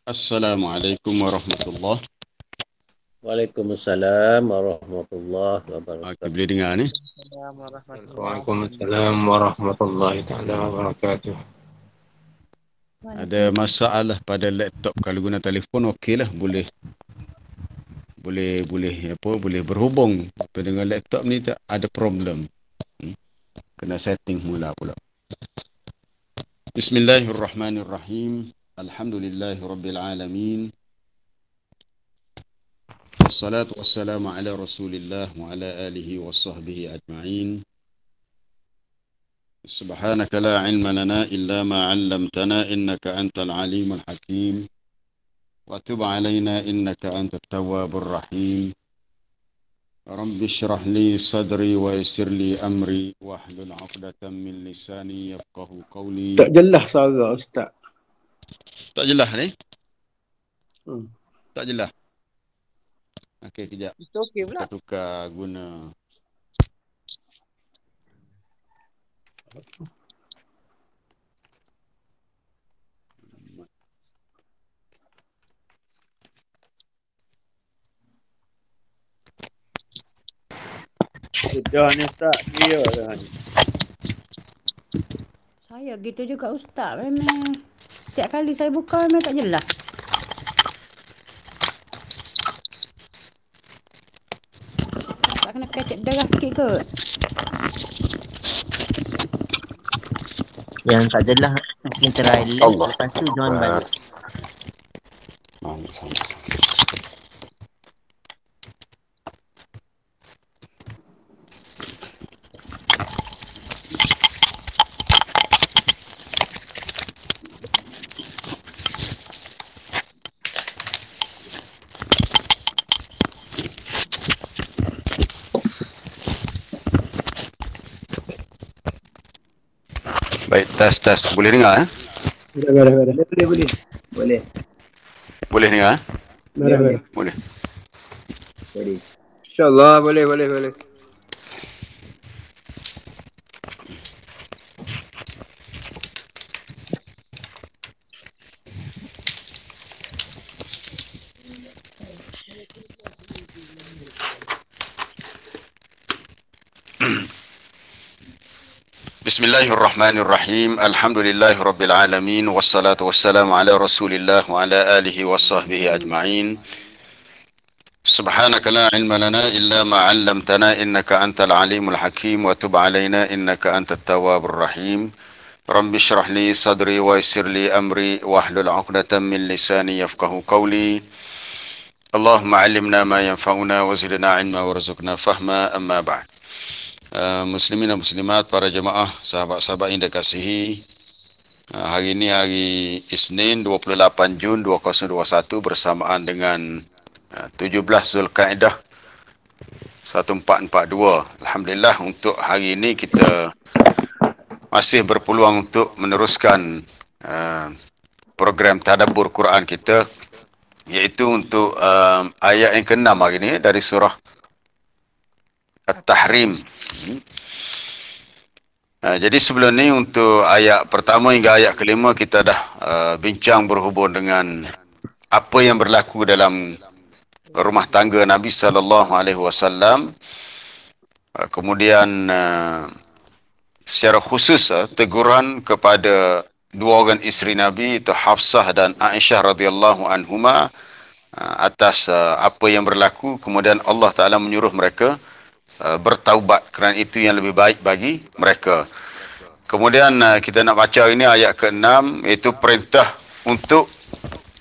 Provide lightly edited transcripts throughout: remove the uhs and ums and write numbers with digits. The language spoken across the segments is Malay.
Assalamualaikum warahmatullahi. Waalaikumsalam warahmatullahi Okey, wabarakatuh. boleh dengar ni? Waalaikumsalam warahmatullahi taala wabarakatuh. Ada masalah pada laptop, kalau guna telefon okeylah, boleh berhubung. Tapi dengan laptop ni tak ada problem. Kena setting mula pula. Bismillahirrahmanirrahim. Alhamdulillahirabbil alamin. Wassalatu wassalamu ala Rasulillah wa ala alihi washabbihi ajma'in. Subhanaka la ilma lana illa ma 'allamtana innaka antal alimul hakim. Wa tub 'alaina innaka antat tawwabur rahim. Rabbi shrah li sadri wa yassir li amri wahlul 'uqdatam min lisani yafqahu qawli. Tak jelas suara Ustaz. Tak jelas ni? Tak jelas. Okey, kejap. Itu okey pula. Kita tukar guna. Dah ni Ustaz, dia dah ni. Saya gitu juga Ustaz. Memang setiap kali saya buka memang tak jelas. Tak kena kecek darah sikit kot. Yang tak jelas mungkin try left, lepas tu join balik. Baik, tes. Boleh dengar? Boleh. Boleh dengar? Boleh. Boleh. InsyaAllah boleh. Bismillahirrahmanirrahim. Alhamdulillahirabbil alamin wassalatu wassalamu ala Rasulillah wa ala alihi washabbihi ajma'in. Subhanaka la ilma lana illa ma 'allamtana innaka antal alimul hakim wa tub 'alaina innaka antat tawwabur rahim. Rabbi shrah li sadri wa yassir li amri wahlul 'uqdatam min lisani yafqahu qawli. Allahumma 'allimna ma yanfa'una wa zidna 'ilma warzuqna fahma, amma ba'd. Muslimin dan muslimat, para jemaah, sahabat-sahabat yang dikasihi, hari ini hari Isnin 28 Jun 2021 bersamaan dengan 17 Zulkaidah 1442. Alhamdulillah, untuk hari ini kita masih berpeluang untuk meneruskan program tadabbur Quran kita, iaitu untuk ayat yang ke-6 hari ini dari surah At-Tahrim. Jadi sebelum ni, untuk ayat pertama hingga ayat kelima kita dah bincang berhubung dengan apa yang berlaku dalam rumah tangga Nabi SAW. Kemudian secara khusus teguran kepada dua orang isteri Nabi, itu Hafsah dan Aisyah radhiyallahu anhuma, atas apa yang berlaku. Kemudian Allah Ta'ala menyuruh mereka bertaubat, kerana itu yang lebih baik bagi mereka. Kemudian kita nak baca ini ayat ke-6, iaitu perintah untuk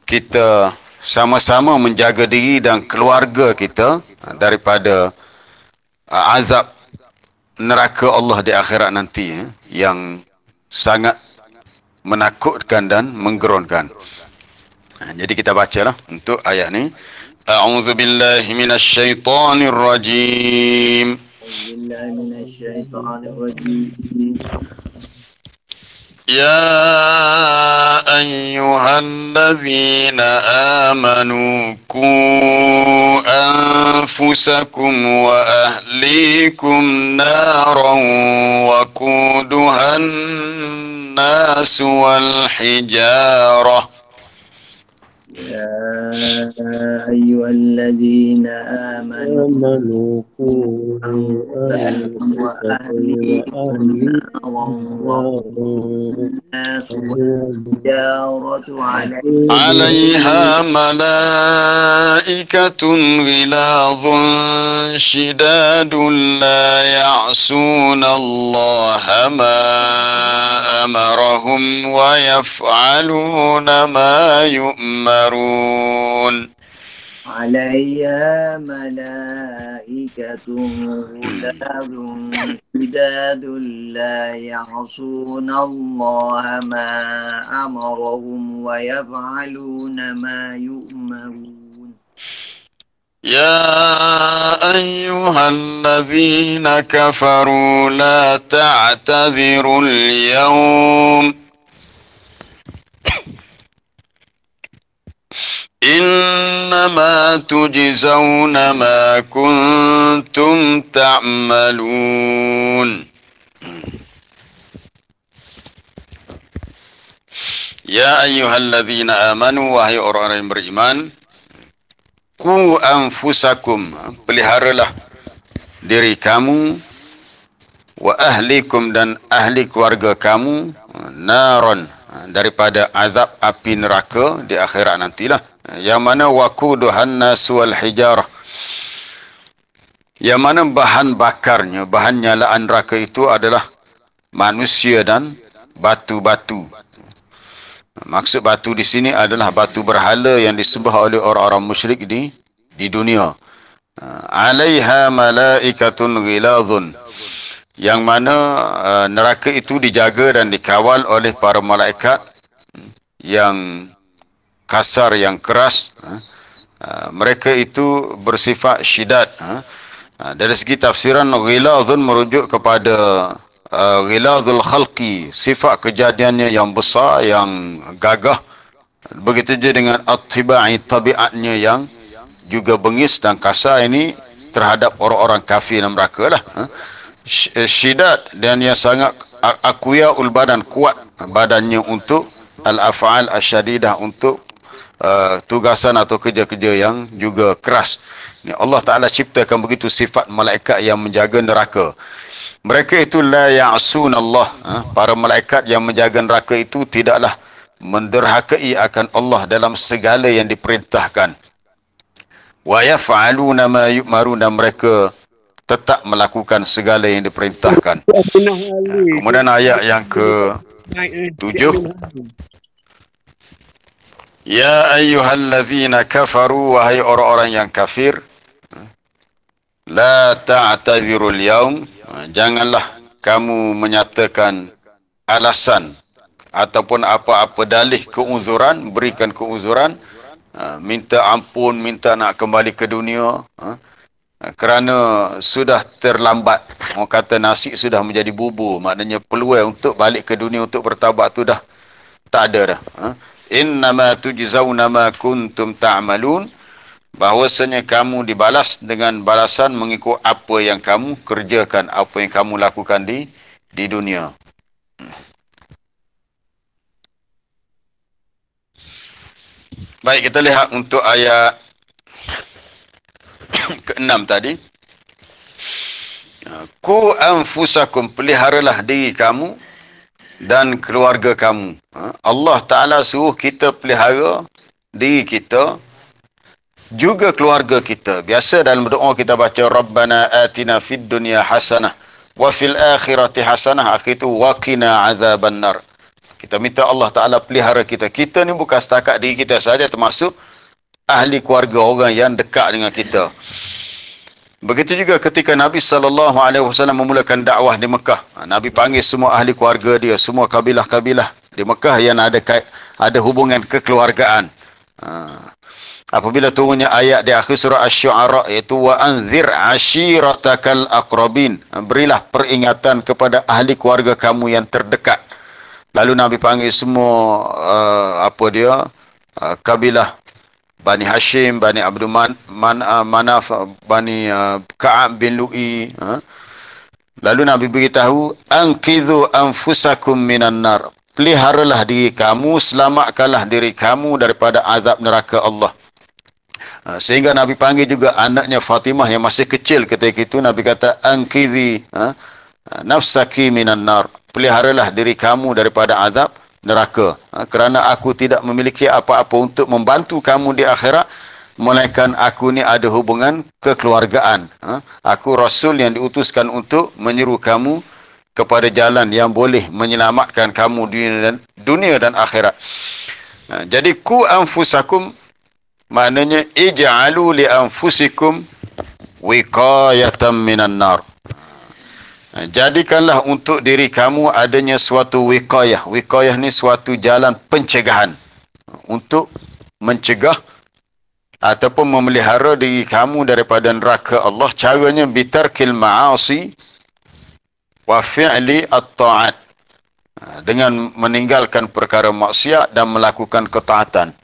kita sama-sama menjaga diri dan keluarga kita daripada azab neraka Allah di akhirat nanti, yang sangat menakutkan dan menggeronkan. Jadi kita bacalah untuk ayat ni. A'udzu billahi minasy syaithanir rajim. Ya ayyuhalladzina amanu qu anfusakum wa ahlikum naran wa quduhan nas wal hijarah يا أيها الذين آمنوا آمنوا قوا أنفسكم أنفسكم وأهليكم نارا وأهليكم وقودها نارا الناس والحجارة عليها ملائكة غلاظ شداد لا يعصون الله ما أمرهم ويفعلون ما يؤمرون عليها ملائكة غلاظ شداد لا يعصون الله ما أمرهم ويفعلون ما يؤمرون يا أيها الذين كفروا لا تعتذروا اليوم إنما تجزون ما كنتم تعملون يا أيها الذين آمنوا wahai orang-orang yang beriman Qu anfusakum, peliharalah diri kamu, wa ahlikum dan ahli keluarga kamu, naron, daripada azab api neraka di akhirat nantilah. Yang mana waquduhan nasu wal hijarah, yang mana bahan bakarnya, bahan nyalaan neraka itu adalah manusia dan batu-batu. Maksud batu di sini adalah batu berhala yang disembah oleh orang-orang musyrik di dunia. Alaiha malaikatun ghilazun, yang mana neraka itu dijaga dan dikawal oleh para malaikat yang kasar, yang keras. Mereka itu bersifat syidad. Dari segi tafsiran, ghilazun merujuk kepada ghilazul khalqi, sifat kejadiannya yang besar, yang gagah. Begitu juga dengan at-tibai, tabiatnya yang juga bengis dan kasar, ini terhadap orang-orang kafir dan neraka lah. Syidad, dan yang sangat aqwiyaul badan, kuat badannya untuk al-af'al asyadidah, untuk tugasan atau kerja-kerja yang juga keras. Ini Allah Ta'ala ciptakan begitu sifat malaikat yang menjaga neraka. Mereka itu la ya'sun Allah. Para malaikat yang menjaga neraka itu tidaklah menderhakai akan Allah dalam segala yang diperintahkan. Wa yaf'aluna ma yu'marun, dan mereka tetap melakukan segala yang diperintahkan. Kemudian ayat yang ke-7. Ya ayyuhallazina kafaru, wahai orang-orang yang kafir, la ta'tazirul yaum, janganlah kamu menyatakan alasan ataupun apa-apa dalih keuzuran, berikan keuzuran, minta ampun, minta nak kembali ke dunia, kerana sudah terlambat. Orang kata nasi sudah menjadi bubur, maknanya peluang untuk balik ke dunia untuk bertaubat tu dah tak ada dah. Innama tujzauna ma kuntum ta'malun, bahwasanya kamu dibalas dengan balasan mengikut apa yang kamu kerjakan, apa yang kamu lakukan di dunia. Baik, kita lihat untuk ayat ke-6 tadi. Ku anfusakum, peliharalah diri kamu dan keluarga kamu. Allah Ta'ala suruh kita pelihara diri kita, juga keluarga kita. Biasa dalam doa kita baca Rabbana atina fid dunya hasanah wa fil akhirati hasanah, akhir itu wa qina azaban nar. Kita minta Allah Ta'ala pelihara kita. Kita ni bukan setakat diri kita saja, termasuk ahli keluarga, orang yang dekat dengan kita. Begitu juga ketika Nabi SAW memulakan dakwah di Mekah. Nabi panggil semua ahli keluarga dia, semua kabilah-kabilah di Mekah yang ada hubungan kekeluargaan. Apabila turunnya ayat di akhir surah Asy-Syu'ara, iaitu wa anzir ashiratakal aqrabin, berilah peringatan kepada ahli keluarga kamu yang terdekat. Lalu Nabi panggil semua kabilah Bani Hashim, Bani Abdul Manaf, Bani Ka'ab bin Lu'i. Lalu Nabi beritahu, anqidhu anfusakum minan nar, peliharalah diri kamu, selamatkanlah diri kamu daripada azab neraka Allah. Sehingga Nabi panggil juga anaknya Fatimah yang masih kecil ketika itu, Nabi kata anqidhi nafsaki minan nar, peliharalah diri kamu daripada azab neraka, kerana aku tidak memiliki apa-apa untuk membantu kamu di akhirat, melainkan aku ni ada hubungan kekeluargaan. Aku Rasul yang diutuskan untuk menyeru kamu kepada jalan yang boleh menyelamatkan kamu dunia dan akhirat. Jadi ku anfusakum maknanya ij'alu li anfusikum wiqayatan minan nar. Jadikanlah untuk diri kamu adanya suatu wiqayah. Wiqayah ni suatu jalan pencegahan untuk mencegah ataupun memelihara diri kamu daripada neraka Allah. Caranya bitarkil ma'asi wa fi'li at-ta'at, dengan meninggalkan perkara maksiat dan melakukan ketaatan.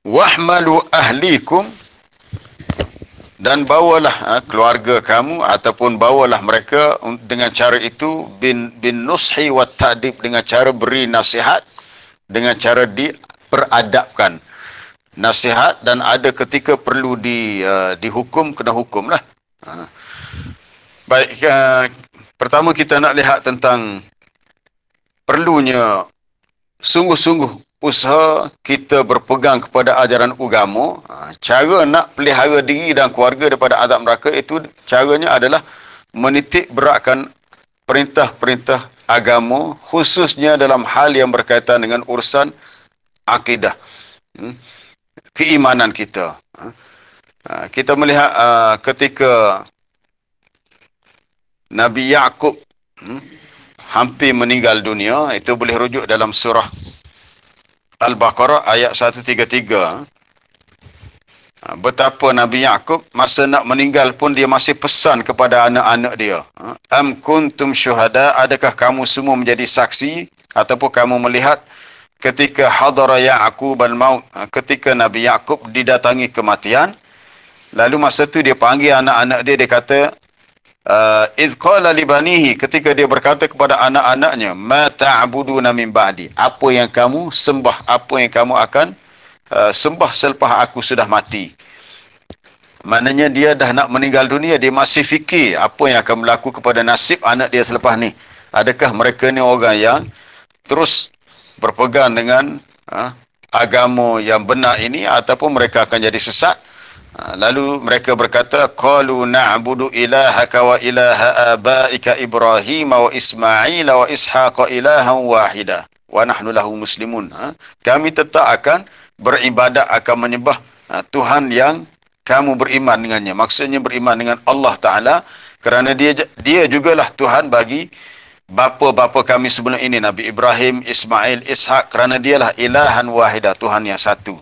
Wahmalu ahlikum, dan bawalah keluarga kamu ataupun bawalah mereka dengan cara itu bin nushi wa ta'dib, dengan cara beri nasihat, dengan cara diperadabkan. Nasihat dan ada ketika perlu dihukum, kena hukum lah. Baik, pertama kita nak lihat tentang perlunya sungguh-sungguh usaha kita berpegang kepada ajaran agama. Cara nak pelihara diri dan keluarga daripada azab neraka itu caranya adalah menitik beratkan perintah-perintah agama, khususnya dalam hal yang berkaitan dengan urusan akidah, keimanan kita. Kita melihat ketika Nabi Yaqub hampir meninggal dunia, itu boleh rujuk dalam surah Al-Baqarah ayat 133. Betapa Nabi Yaqub masa nak meninggal pun dia masih pesan kepada anak-anak dia. Am kuntum syuhada, adakah kamu semua menjadi saksi ataupun kamu melihat ketika hadara Yaqub al-maut, ketika Nabi Yaqub didatangi kematian, lalu masa tu dia panggil anak-anak dia, dia kata iz qala li banihi, ketika dia berkata kepada anak-anaknya, ma ta'buduna min ba'di, apa yang kamu sembah, apa yang kamu akan sembah selepas aku sudah mati. Maknanya dia dah nak meninggal dunia, dia masih fikir apa yang akan berlaku kepada nasib anak dia selepas ni. Adakah mereka ni orang yang terus berpegang dengan agama yang benar ini, ataupun mereka akan jadi sesat? Lalu mereka berkata, qalu na'budu ilahaka wa ilaha abaika Ibrahim wa Ismail wa Ishaq ilahan wahida wa nahnu lahu muslimun. Kami tetap akan beribadat, akan menyembah Tuhan yang kamu beriman dengannya. Maksudnya beriman dengan Allah Ta'ala, kerana dia jugalah Tuhan bagi bapa-bapa kami sebelum ini, Nabi Ibrahim, Ismail, Ishaq, kerana dialah ilahan wahida, Tuhan yang satu.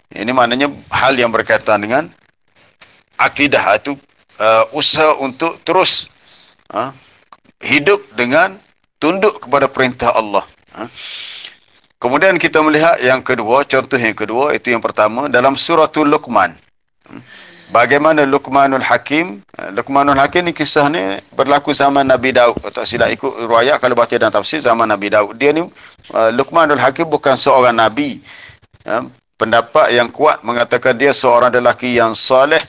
Ini maknanya hal yang berkaitan dengan akidah itu, usaha untuk terus hidup dengan tunduk kepada perintah Allah. Kemudian kita melihat yang kedua, contoh yang kedua, itu yang pertama dalam suratul Luqman. Bagaimana Luqmanul Hakim. Luqmanul Hakim ni kisah ni berlaku zaman Nabi Daud. Tak silap ikut riwayat, kalau baca dalam tafsir, zaman Nabi Daud. Dia ni Luqmanul Hakim bukan seorang nabi. Pendapat yang kuat mengatakan dia seorang lelaki yang saleh,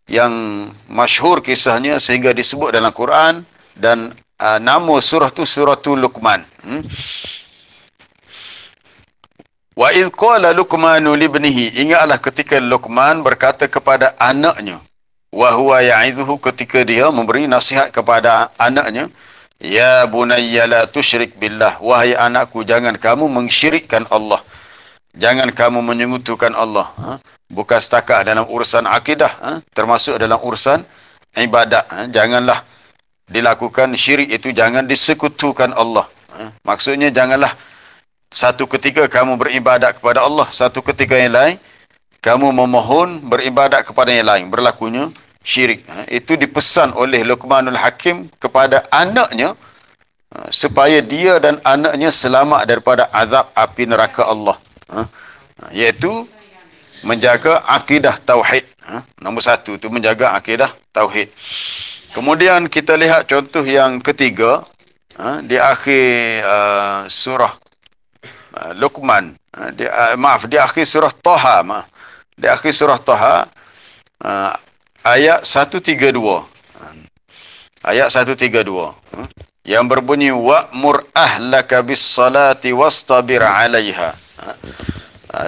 yang masyhur kisahnya sehingga disebut dalam Quran, dan nama surah tu suratul Luqman. Wa idh qala Luqmanu libnihi, ingatlah ketika Luqman berkata kepada anaknya, wa huwa ya'idhuhu, ketika dia memberi nasihat kepada anaknya, ya bunayya la tusyrik billah, wahai anakku, jangan kamu mensyirikkan Allah, jangan kamu menyekutukan Allah. Bukan setakat dalam urusan akidah, termasuk dalam urusan ibadat. Janganlah dilakukan syirik itu, jangan disekutukan Allah. Maksudnya janganlah satu ketika kamu beribadat kepada Allah, satu ketika yang lain kamu memohon beribadat kepada yang lain, berlakunya syirik. Itu dipesan oleh Luqmanul Hakim kepada anaknya, supaya dia dan anaknya selamat daripada azab api neraka Allah. Iaitu menjaga akidah tauhid. Nombor satu tu menjaga akidah tauhid. Kemudian kita lihat contoh yang ketiga di akhir surah Luqman, di akhir surah Taha, di akhir surah Taha ayat 132. Ayat 132 yang berbunyi wa'mur ahlaka bis salati wastabir 'alaiha.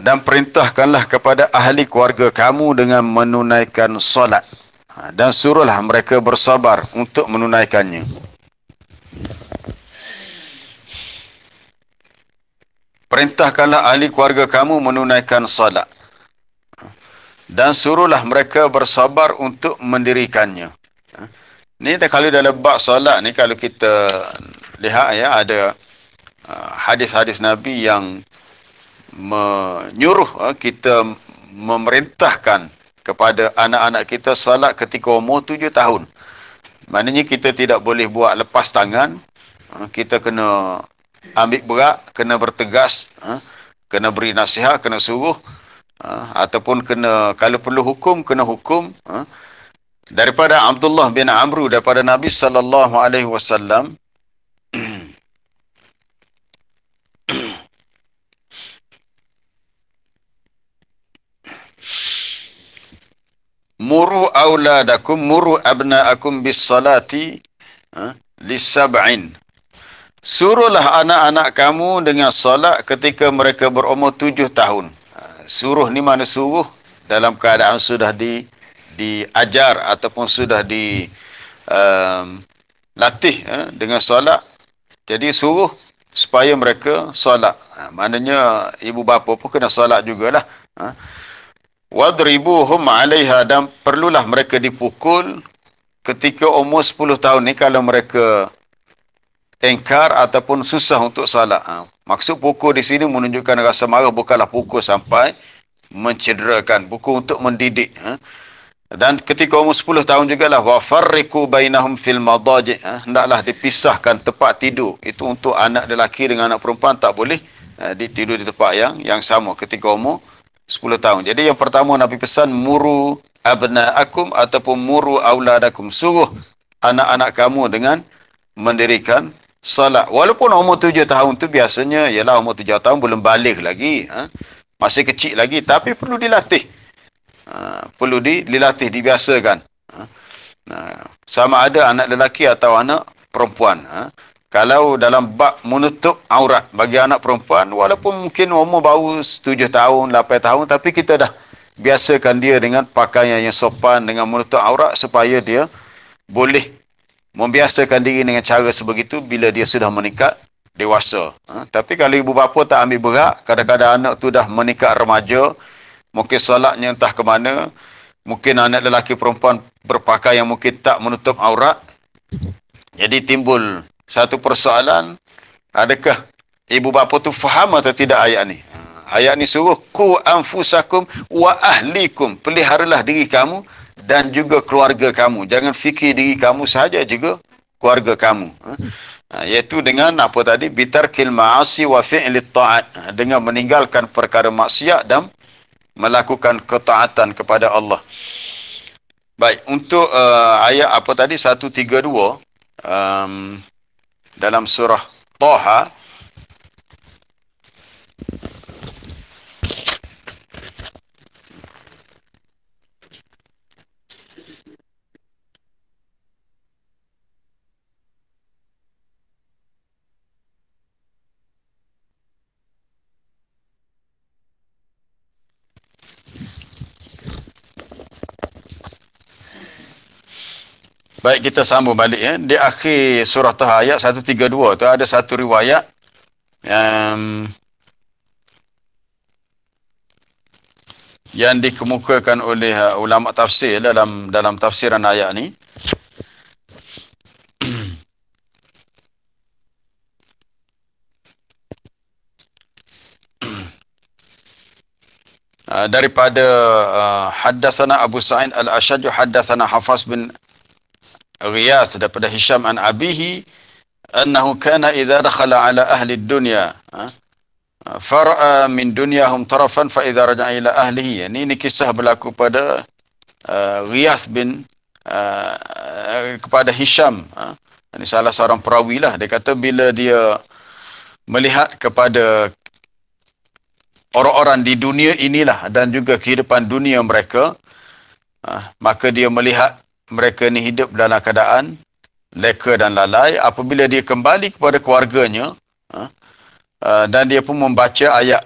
Dan perintahkanlah kepada ahli keluarga kamu dengan menunaikan solat. Dan suruhlah mereka bersabar untuk menunaikannya. Perintahkanlah ahli keluarga kamu menunaikan solat. Dan suruhlah mereka bersabar untuk mendirikannya. Ni kalau dalam bab solat ni, kalau kita lihat ya, ada hadis-hadis Nabi yang menyuruh kita memerintahkan kepada anak-anak kita salat ketika umur 7 tahun. Maknanya kita tidak boleh buat lepas tangan. Kita kena ambil berat, kena bertegas, kena beri nasihat, kena suruh, ataupun kena, kalau perlu hukum, kena hukum. Daripada Abdullah bin Amru, daripada Nabi SAW, muru auladakum, muru abna'akum bis salati lisab'in. Suruhlah anak-anak kamu dengan salat ketika mereka berumur 7 tahun. Suruh ni mana suruh dalam keadaan sudah diajar ataupun sudah dilatih dengan salat. Jadi suruh supaya mereka salat. Maknanya ibu bapa pun kena salat jugalah. Wadribuhum 'alaiha, dan perlulah mereka dipukul ketika umur 10 tahun ni kalau mereka engkar ataupun susah untuk salat. Maksud pukul di sini menunjukkan rasa marah, bukanlah pukul sampai mencederakan, pukul untuk mendidik. Dan ketika umur 10 tahun jugalah wa farriqu bainahum fil madaji', hendaklah dipisahkan tempat tidur. Itu untuk anak lelaki dengan anak perempuan tak boleh tidur di tempat yang sama ketika umur 10 tahun. Jadi yang pertama Nabi pesan muru abna'akum ataupun muru auladakum, suruh anak-anak kamu dengan mendirikan salat. Walaupun umur 7 tahun tu biasanya ialah umur 7 tahun belum balik lagi, masih kecil lagi, tapi perlu dilatih. Perlu dilatih, dibiasakan. Sama ada anak lelaki atau anak perempuan. Kalau dalam bab menutup aurat bagi anak perempuan, walaupun mungkin umur baru 7 tahun, 8 tahun, tapi kita dah biasakan dia dengan pakaian yang sopan, dengan menutup aurat, supaya dia boleh membiasakan diri dengan cara sebegitu bila dia sudah meningkat dewasa. Tapi kalau ibu bapa tak ambil berat, kadang-kadang anak tu dah meningkat remaja, mungkin solatnya entah ke mana, mungkin anak lelaki perempuan berpakaian mungkin tak menutup aurat, jadi timbul satu persoalan, adakah ibu bapa tu faham atau tidak ayat ni? Ayat ni suruh ku anfusakum wa ahlikum, peliharalah diri kamu dan juga keluarga kamu. Jangan fikir diri kamu sahaja, juga keluarga kamu. Iaitu dengan apa tadi? Bitarkil ma'asi wa fi'lit ta'at, dengan meninggalkan perkara maksiat dan melakukan ketaatan kepada Allah. Baik, untuk ayat apa tadi 132 dalam surah Taha, baik, kita sambung balik ya. Di akhir surah Taha ayat 132 tu ada satu riwayat yang dikemukakan oleh ulama tafsir dalam tafsiran ayat ni. Daripada haddatsana Abu Sa'id al-Ashaj, haddatsana Hafs bin Riyas, daripada Hisham an abihi annahu kana idza dakhala ala ahli dunya fara'a min dunyahum tarafan fa idza raja'a ila ahlihi. Ini kisah berlaku pada Riyas bin kepada Hisham. Ini salah seorang perawi lah. Dia kata bila dia melihat kepada orang-orang di dunia inilah dan juga kehidupan dunia mereka, maka dia melihat mereka ni hidup dalam keadaan leka dan lalai. Apabila dia kembali kepada keluarganya, dan dia pun membaca ayat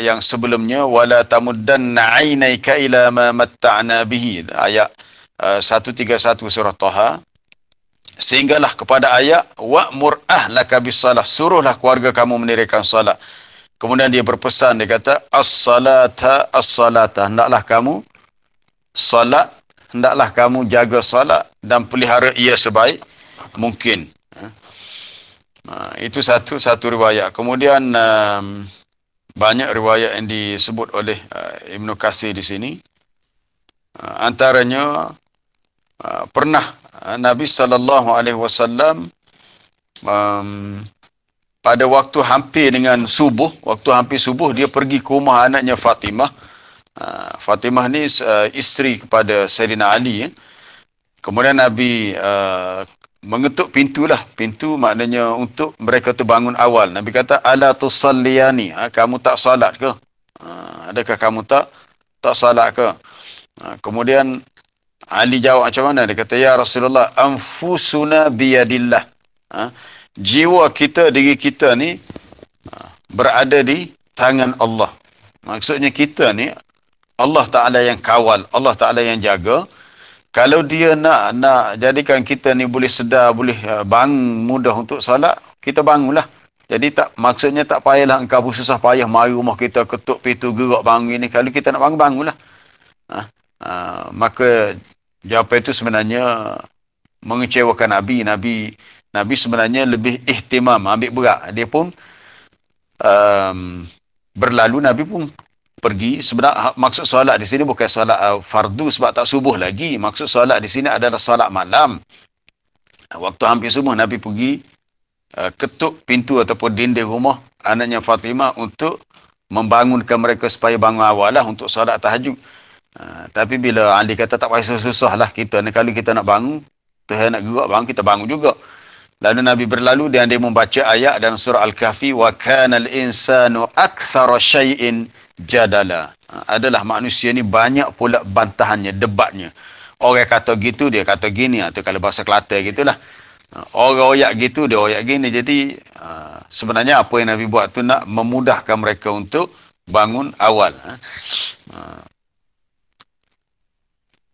yang sebelumnya, wala tamuddanna 'ainaika ila ma matta'na bihi, ayat 131 surah Taha, sehinggalah kepada ayat wa'mur ahlaka bis-salah, suruhlah keluarga kamu mendirikan salat. Kemudian dia berpesan, dia kata as-salata as-salata, hendaklah kamu salat, hendaklah kamu jaga salat dan pelihara ia sebaik mungkin. Itu satu riwayat. Kemudian banyak riwayat yang disebut oleh Ibnu Katsir di sini. Antaranya pernah Nabi SAW pada waktu hampir subuh dia pergi ke rumah anaknya Fatimah. Fatimah ni isteri kepada Sayyidina Ali. Kemudian Nabi mengetuk pintu maknanya untuk mereka tu bangun awal. Nabi kata ala tusalliyani, kamu tak salat ke? Adakah kamu tak salat ke? Kemudian Ali jawab macam mana? Dia kata, ya Rasulullah, anfusuna biyadillah. Jiwa kita, diri kita ni berada di tangan Allah. Maksudnya kita ni Allah Ta'ala yang kawal, Allah Ta'ala yang jaga. Kalau dia nak jadikan kita ni boleh sedar, boleh bangun mudah untuk salat, kita bangunlah. Jadi maksudnya tak payahlah engkau susah payah mari rumah kita, ketuk pintu, gerak bangun ni. Kalau kita nak bangun, bangunlah. Maka jawapan itu sebenarnya mengecewakan Nabi. Nabi sebenarnya lebih ihtimam, ambil berat. Dia pun berlalu, Nabi pun pergi. Sebenarnya maksud solat di sini bukan solat fardu sebab tak subuh lagi. Maksud solat di sini adalah solat malam. Waktu hampir subuh Nabi pergi ketuk pintu ataupun dinding rumah anaknya Fatimah untuk membangunkan mereka supaya bangun awal lah untuk solat tahajud. Tapi bila Ali kata tak payah susah lah kita ni, kalau kita nak bangun, Tuhan nak gerak bangun, kita bangun juga. Lalu Nabi berlalu dan dia membaca ayat dalam surah Al-Kahfi, wa kana al-insanu aktsara syai'in jadala. Adalah manusia ni banyak pula bantahannya, debatnya. Orang kata gitu, dia kata gini. Itu kalau bahasa Kelantan gitulah. Orang oyak gitu, dia oyak gini. Jadi sebenarnya apa yang Nabi buat tu nak memudahkan mereka untuk bangun awal.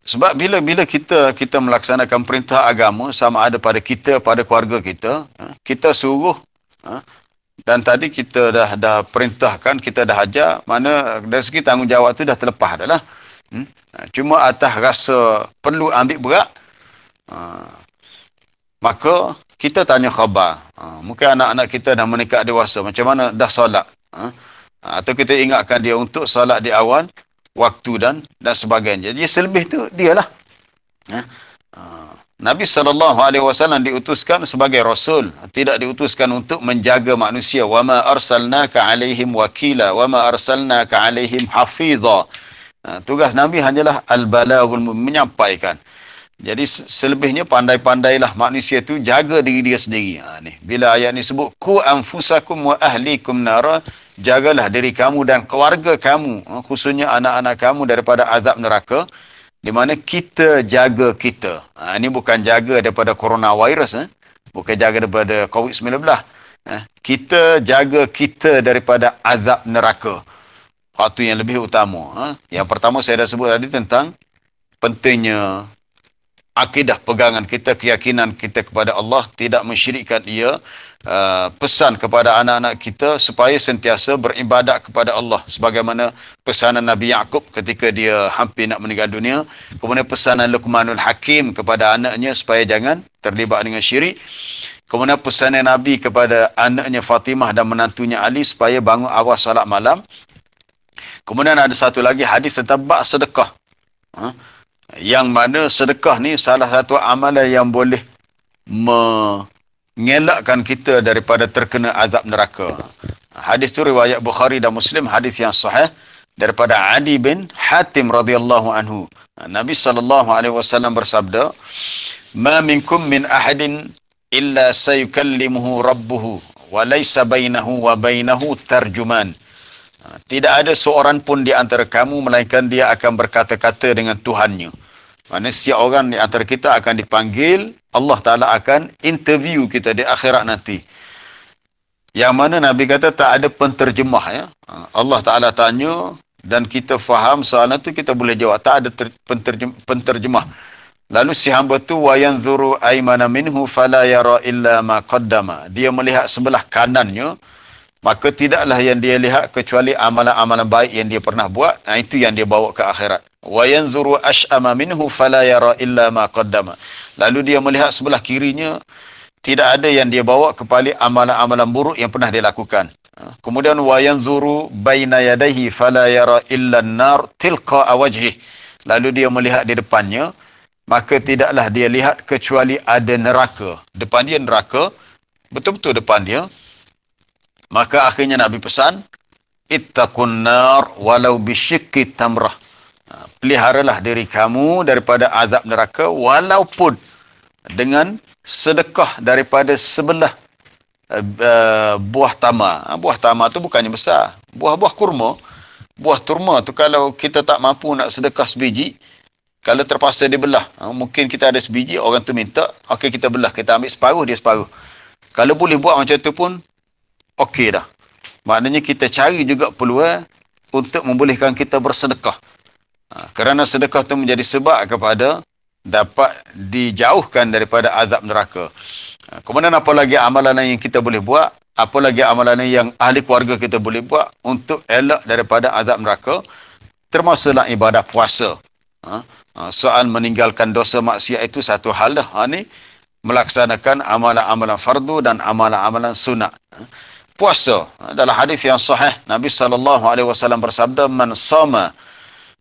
Sebab bila kita melaksanakan perintah agama, sama ada pada kita, pada keluarga kita, kita suruh, dan tadi kita dah perintahkan, kita dah ajar, mana dari segi tanggungjawab tu dah terlepas dah lah. Cuma atas rasa perlu ambil berat, maka kita tanya khabar. Mungkin anak-anak kita dah menikah dewasa, macam mana dah solat. Atau kita ingatkan dia untuk solat di awal waktu dan sebagainya. Jadi selebih tu dialah. Nabi SAW diutuskan sebagai Rasul. Tidak diutuskan untuk menjaga manusia. Wa ma arsalnaka alaihim wakila. Wa ma arsalnaka alaihim hafiza. Tugas Nabi hanyalah al-balaghul mubin, menyampaikan. Jadi selebihnya pandai-pandailah manusia tu jaga diri dia sendiri. Bila ayat ni sebut, ku anfusakum wa ahlikum nara, jagalah diri kamu dan keluarga kamu, khususnya anak-anak kamu daripada azab neraka. Di mana kita jaga kita. Ini bukan jaga daripada coronavirus. Bukan jaga daripada COVID-19. Kita jaga kita daripada azab neraka. Waktu yang lebih utama. Yang pertama saya dah sebut tadi tentang pentingnya akidah pegangan kita, keyakinan kita kepada Allah, tidak mensyirikkan ia. Pesan kepada anak-anak kita supaya sentiasa beribadat kepada Allah sebagaimana pesanan Nabi Yaqub ketika dia hampir nak meninggal dunia. Kemudian pesanan Luqmanul Hakim kepada anaknya supaya jangan terlibat dengan syirik. Kemudian pesanan Nabi kepada anaknya Fatimah dan menantunya Ali supaya bangun awal salat malam. Kemudian ada satu lagi hadis tentang bab sedekah. Yang mana sedekah ni salah satu amalan yang boleh mengelakkan kita daripada terkena azab neraka. Hadis tu riwayat Bukhari dan Muslim, hadis yang sahih. daripada Adi bin Hatim radhiyallahu anhu. Nabi SAW bersabda, "Ma minkum min ahadin illa sayukallimuhu rabbuhu wa laysa bainahu wa bainahu tarjuman." Tidak ada seorang pun di antara kamu melainkan dia akan berkata-kata dengan Tuhannya. Maksudnya setiap orang di antara kita akan dipanggil, Allah Ta'ala akan interview kita di akhirat nanti. Yang mana Nabi kata tak ada penterjemah, ya. Allah Ta'ala tanya dan kita faham soalan tu, kita boleh jawab. Tak ada penterjemah. Lalu si hamba tu wa yanzuru aymana minhu fala yara illa ma qaddama. Dia melihat sebelah kanannya, maka tidaklah yang dia lihat kecuali amalan-amalan baik yang dia pernah buat. Itu yang dia bawa ke akhirat. Wa yanzuru ash'ama minhu fala yara illa ma qaddama. Lalu dia melihat sebelah kirinya, tidak ada yang dia bawa kecuali amalan-amalan buruk yang pernah dia lakukan. Kemudian wa yanzuru baina yadayhi fala yara illa an-nar tilqa wajhihi. Lalu dia melihat di depannya, maka tidaklah dia lihat kecuali ada neraka. Depan dia neraka, betul-betul depan dia. Maka akhirnya Nabi pesan, ittaqun nar walau bisyikki tamrah. Peliharalah diri kamu daripada azab neraka walaupun dengan sedekah daripada sebelah buah tamar. Buah tamar tu bukannya besar. Buah-buah kurma. Buah kurma tu kalau kita tak mampu nak sedekah sebiji, kalau terpaksa dibelah, mungkin kita ada sebiji, orang tu minta, okey kita belah, kita ambil separuh, dia separuh. Kalau boleh buat macam tu pun, okey dah. Maknanya kita cari juga peluang untuk membolehkan kita bersedekah. Kerana sedekah itu menjadi sebab kepada dapat dijauhkan daripada azab neraka. Kemudian apa lagi amalan yang kita boleh buat? Apa lagi amalan yang ahli keluarga kita boleh buat untuk elak daripada azab neraka? Termasuklah ibadah puasa. Soal meninggalkan dosa maksiat itu satu hal dah. Ni melaksanakan amalan-amalan fardu dan amalan-amalan sunat. Puasa adalah hadis yang sahih. Nabi SAW bersabda, "Man sama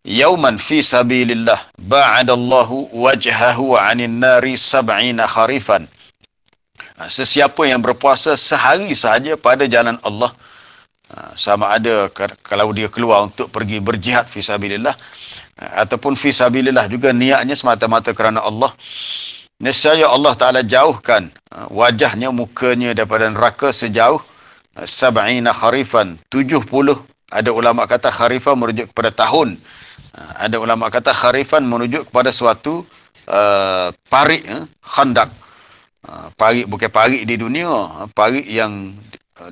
yauman fi sabilillah ba'adallahu wajhahu 'anil nari 70 kharifan." Sesiapa yang berpuasa sehari sahaja pada jalan Allah, sama ada kalau dia keluar untuk pergi berjihad fi sabilillah ataupun fi sabilillah juga niatnya semata-mata kerana Allah, nescaya Allah Ta'ala jauhkan wajahnya, mukanya daripada neraka sejauh 70 kharifan, 70. Ada ulama kata kharifan merujuk kepada tahun. Ada ulama kata kharifan merujuk kepada suatu parik, khandak. Parik bukan parik di dunia, parik yang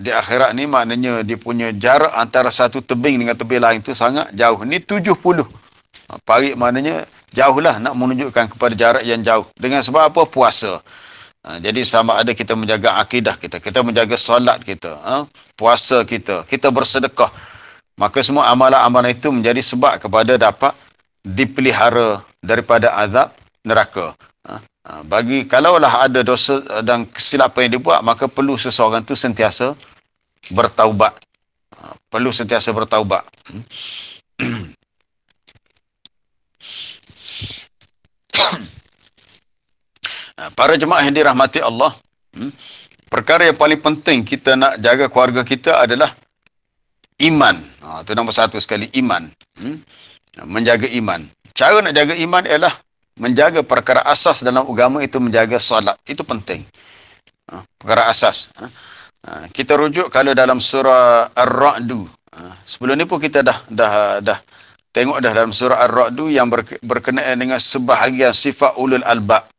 di akhirat ni maknanya dia punya jarak antara satu tebing dengan tebing lain tu sangat jauh. Ni 70. Parik maknanya jauhlah, nak menunjukkan kepada jarak yang jauh. Dengan sebab apa? Puasa. Jadi sama ada kita menjaga akidah kita, kita menjaga solat kita, puasa kita, kita bersedekah. Maka semua amalan-amalan itu menjadi sebab kepada dapat dipelihara daripada azab neraka. Bagi kalaulah ada dosa dan kesilapan yang dibuat, maka perlu seseorang itu sentiasa bertaubat. Perlu sentiasa bertaubat. Para jemaah yang dirahmati Allah, perkara yang paling penting kita nak jaga keluarga kita adalah iman. Itu nombor satu sekali, iman. Menjaga iman. Cara nak jaga iman ialah menjaga perkara asas dalam agama, itu menjaga solat. Itu penting. Perkara asas. Kita rujuk kalau dalam surah Ar-Ra'du. Sebelum ni pun kita dah tengok dah dalam surah Ar-Ra'du yang berkenaan dengan sebahagian sifat ulul albab.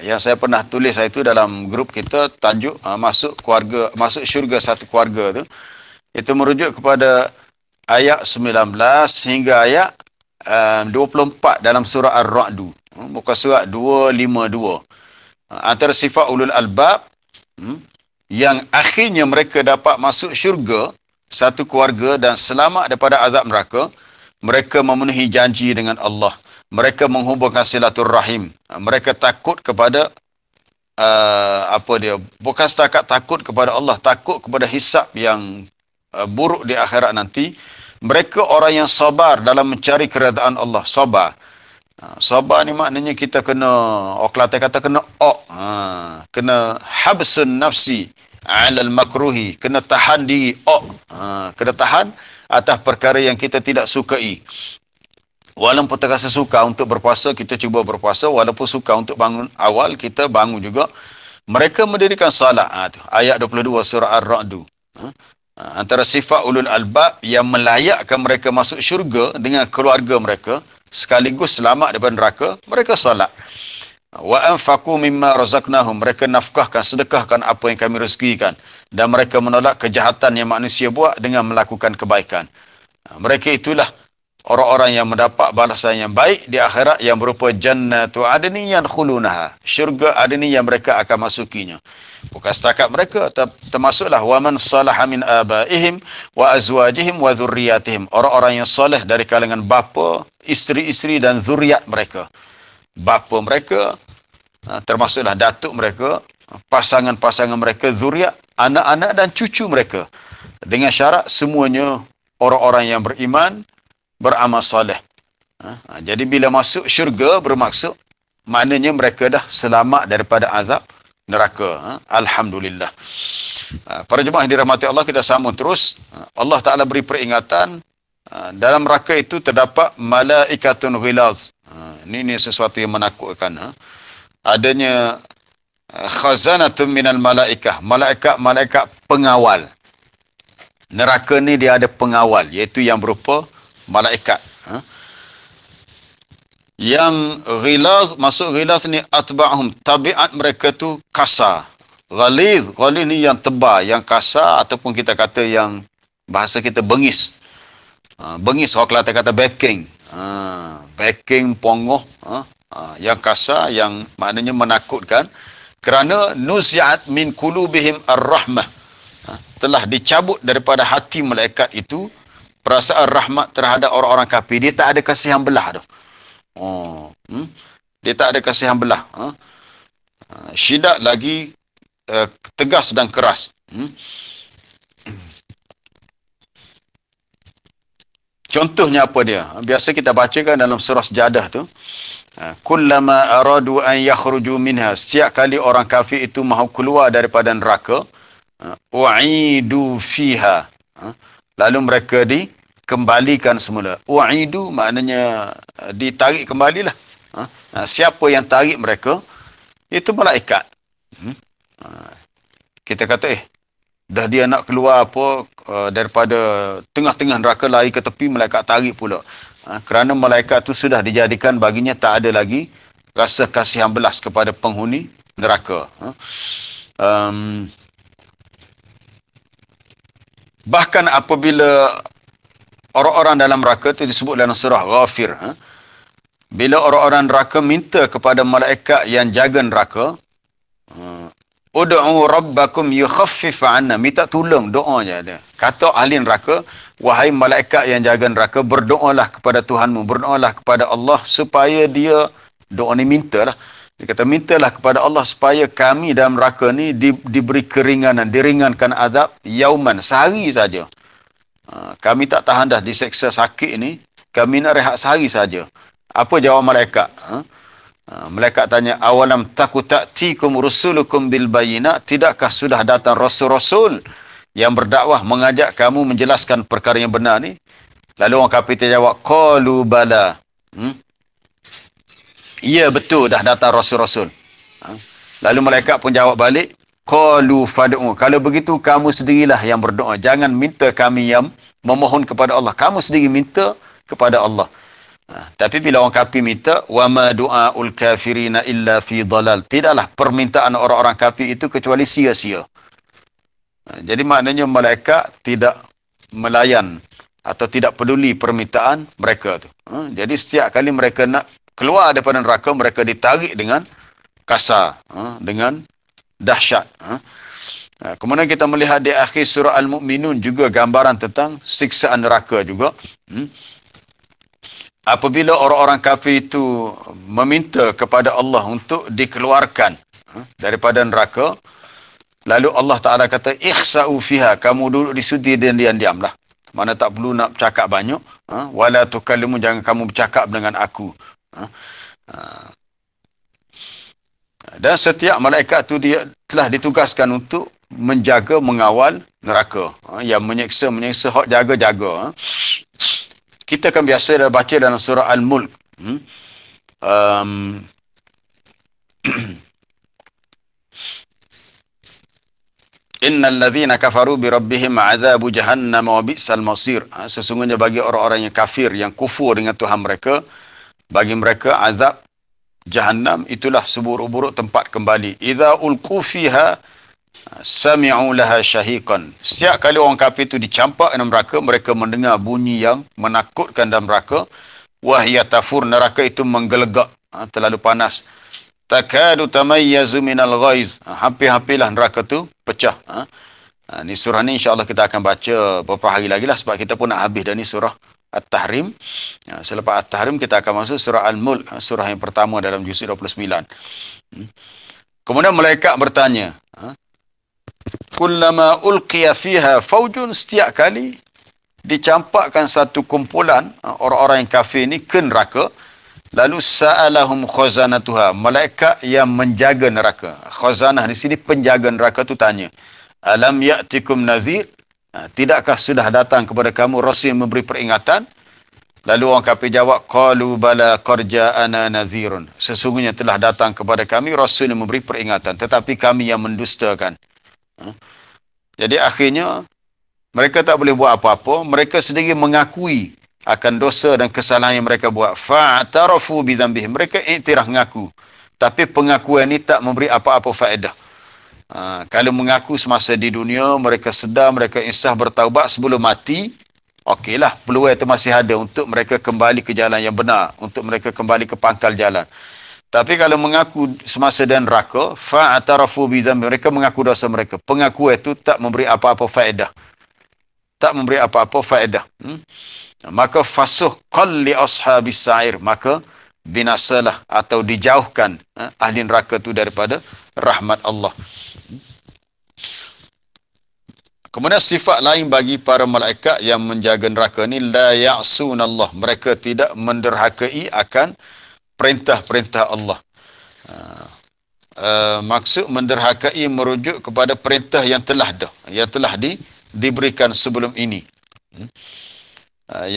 Yang saya pernah tulis itu dalam grup kita, tajuk masuk syurga satu keluarga tu. Itu merujuk kepada ayat 19 hingga ayat 24 dalam surah Ar-Ra'du. Muka surat 252. Antara sifat ulul albab yang akhirnya mereka dapat masuk syurga satu keluarga dan selamat daripada azab neraka, mereka memenuhi janji dengan Allah. Mereka menghubungkan silaturrahim. Mereka takut kepada bukan setakat takut kepada Allah, takut kepada hisab yang buruk di akhirat nanti. Mereka orang yang sabar dalam mencari keredaan Allah. Sabar. Sabar ni maknanya kita kena, orang Kelantan kata kena kena habsun nafsi alal makruhi, kena tahan diri, kena tahan atas perkara yang kita tidak sukai. Walaupun terasa suka untuk berpuasa, kita cuba berpuasa. Walaupun suka untuk bangun awal, kita bangun juga. Mereka mendirikan salat. Ayat 22 surah Ar-Ra'du. Antara sifat ulul albab yang melayakkan mereka masuk syurga dengan keluarga mereka, sekaligus selamat daripada neraka, mereka salat. Wa anfaqu mimma razaqnahum, mereka nafkahkan, sedekahkan apa yang kami rezekikan, dan mereka menolak kejahatan yang manusia buat dengan melakukan kebaikan. Mereka itulah orang-orang yang mendapat balasan yang baik di akhirat, yang berupa jannatu adni yadkhulunaha, syurga adni yang mereka akan masukinya. Bukan setakat mereka, termasuklah waman salaha min abaihim wa azwajihim wa dzurriyyatihim, orang-orang yang soleh dari kalangan bapa, isteri-isteri dan zuriat mereka. Bapa mereka, termasuklah datuk mereka, pasangan-pasangan mereka, zuriat, anak-anak dan cucu mereka. Dengan syarat semuanya orang-orang yang beriman, beramal saleh. Jadi bila masuk syurga bermaksud maknanya mereka dah selamat daripada azab neraka. Alhamdulillah. Para jemaah yang dirahmati Allah, kita sambung terus. Allah Ta'ala beri peringatan. Dalam neraka itu terdapat malaikatun ghilaz. Ini sesuatu yang menakutkan. Adanya khazanatun minal malaikah. Malaikat pengawal. Neraka ni dia ada pengawal, iaitu yang berupa malaikat. Yang ghilaz, masuk ghilaz ni atba'hum, tabiat mereka tu kasar. Ghaliz ni yang tebal, yang kasar, ataupun kita kata yang bahasa kita bengis. Bengis, orang Kelantan kata backing. Backing, pongoh. Yang kasar, yang maknanya menakutkan. Kerana nuzi'at min qulubihim ar-rahmah. Telah dicabut daripada hati malaikat itu perasaan rahmat terhadap orang-orang kafir. Dia tak ada kasihan belah tu. Dia tak ada kasihan belah. Syidat lagi tegas dan keras. Contohnya apa dia? Biasa kita bacakan dalam surah Sejadah tu. Kullama aradu an yakhruju minha. Setiap kali orang kafir itu mahu keluar daripada neraka, u'idu fiha. Lalu mereka dikembalikan semula. U'idu maknanya ditarik kembalilah. Siapa yang tarik mereka? Itu malaikat. Kita kata, dah dia nak keluar apa daripada tengah-tengah neraka, lari ke tepi, malaikat tarik pula. Kerana malaikat itu sudah dijadikan baginya tak ada lagi rasa kasihan belas kepada penghuni neraka. Bahkan apabila orang-orang dalam neraka itu disebut dalam surah Ghafir, bila orang-orang neraka minta kepada malaikat yang jaga neraka, ud'u rabbakum yukhaffif 'anna, minta tolong, doa je ada. Kata ahli neraka, wahai malaikat yang jaga neraka, berdoalah kepada Tuhanmu, berdoalah kepada Allah supaya dia, doa ni mintalah. Dia kata, mintalah kepada Allah supaya kami dalam neraka ni diberi keringanan, diringankan azab yauman, sehari saja. Kami tak tahan dah diseksa sakit ni, kami nak rehat sehari saja. Apa jawab malaikat? Malaikat tanya, awalam taku ta'tikum rusulukum bil bayinat, tidakkah sudah datang rasul-rasul yang berdakwah mengajak kamu menjelaskan perkara yang benar ni? Lalu orang kafir terjawab, qalu bala. Ya, betul dah datang rasul-rasul. Lalu malaikat pun jawab balik, qalu fad'u. Kalau begitu kamu sendirilah yang berdoa, jangan minta kami yang memohon kepada Allah. Kamu sendiri minta kepada Allah. Tapi bila orang kafir minta, wa ma du'aul kafirina illa fi dalal, tidaklah permintaan orang-orang kafir itu kecuali sia-sia. Jadi maknanya malaikat tidak melayan atau tidak peduli permintaan mereka tu. Jadi setiap kali mereka nak keluar daripada neraka, mereka ditarik dengan kasar, dengan dahsyat. Kemudian kita melihat di akhir surah Al-Mu'minun juga gambaran tentang siksaan neraka juga. Apabila orang-orang kafir itu meminta kepada Allah untuk dikeluarkan daripada neraka, lalu Allah Ta'ala kata, ikhsa'u fiha, kamu duduk di sudi dan diam-diamlah. Mana tak perlu nak bercakap banyak. Wala tukallimu, jangan kamu bercakap dengan aku. Dan setiap malaikat itu dia telah ditugaskan untuk menjaga, mengawal neraka. Yang menyeksa, hak jaga-jaga. Kita kan biasa dah baca dalam surah Al-Mulk. Innal ladzina kafaru bi rabbihim azabu jahannam wa bi'sal masir. Sesungguhnya bagi orang-orang yang kafir, yang kufur dengan Tuhan mereka, bagi mereka azab jahannam itulah seburuk-buruk tempat kembali. Idza ulqu fiha sami'u laha syahiqan. Setiap kali orang kafir itu dicampak dalam neraka, mereka mendengar bunyi yang menakutkan dalam neraka. Wahya tafur, neraka itu menggelegak, terlalu panas. Takadu tamayyazu minal ghaiz. Hampir-hampirlah neraka tu pecah. Ni surah ni insya-Allah kita akan baca beberapa hari lagi lah, sebab kita pun nak habis dah ni surah At-Tahrim. Selepas At-Tahrim kita akan masuk surah Al-Mulk, surah yang pertama dalam juz 29. Kemudian malaikat bertanya, kullama ulqiya fiha faujun, setiap kali dicampakkan satu kumpulan orang-orang yang kafir ni ke neraka, lalu sa'alahum khazanatuha, malaikat yang menjaga neraka. Khazanah di sini penjaga neraka tu tanya, alam ya'tikum nadhir, tidakkah sudah datang kepada kamu rasul yang memberi peringatan? Lalu orang kafir jawab, qalu bala qad ja'ana nadhirun, sesungguhnya telah datang kepada kami rasul yang memberi peringatan, tetapi kami yang mendustakan. Jadi akhirnya mereka tak boleh buat apa-apa, mereka sendiri mengakui akan dosa dan kesalahan yang mereka buat. Fa'tarafu bidzambihim, mereka iktiraf mengaku, tapi pengakuan ini tak memberi apa-apa faedah. Kalau mengaku semasa di dunia, mereka sedar, mereka insaf bertaubat sebelum mati, okeylah, peluang itu masih ada untuk mereka kembali ke jalan yang benar, untuk mereka kembali ke pangkal jalan. Tapi kalau mengaku semasa dan neraka, fa'tarafu bidzambihim, mereka mengaku dosa mereka, pengakuan itu tak memberi apa-apa faedah. Tak memberi apa-apa faedah. Maka fasuh qalli ashabis sa'ir, maka binasalah atau dijauhkan ahli neraka itu daripada rahmat Allah. Kemudian sifat lain bagi para malaikat yang menjaga neraka ni, la ya'sunallah, mereka tidak menderhakai akan perintah-perintah Allah. Maksud menderhakai merujuk kepada perintah yang telah diberikan sebelum ini.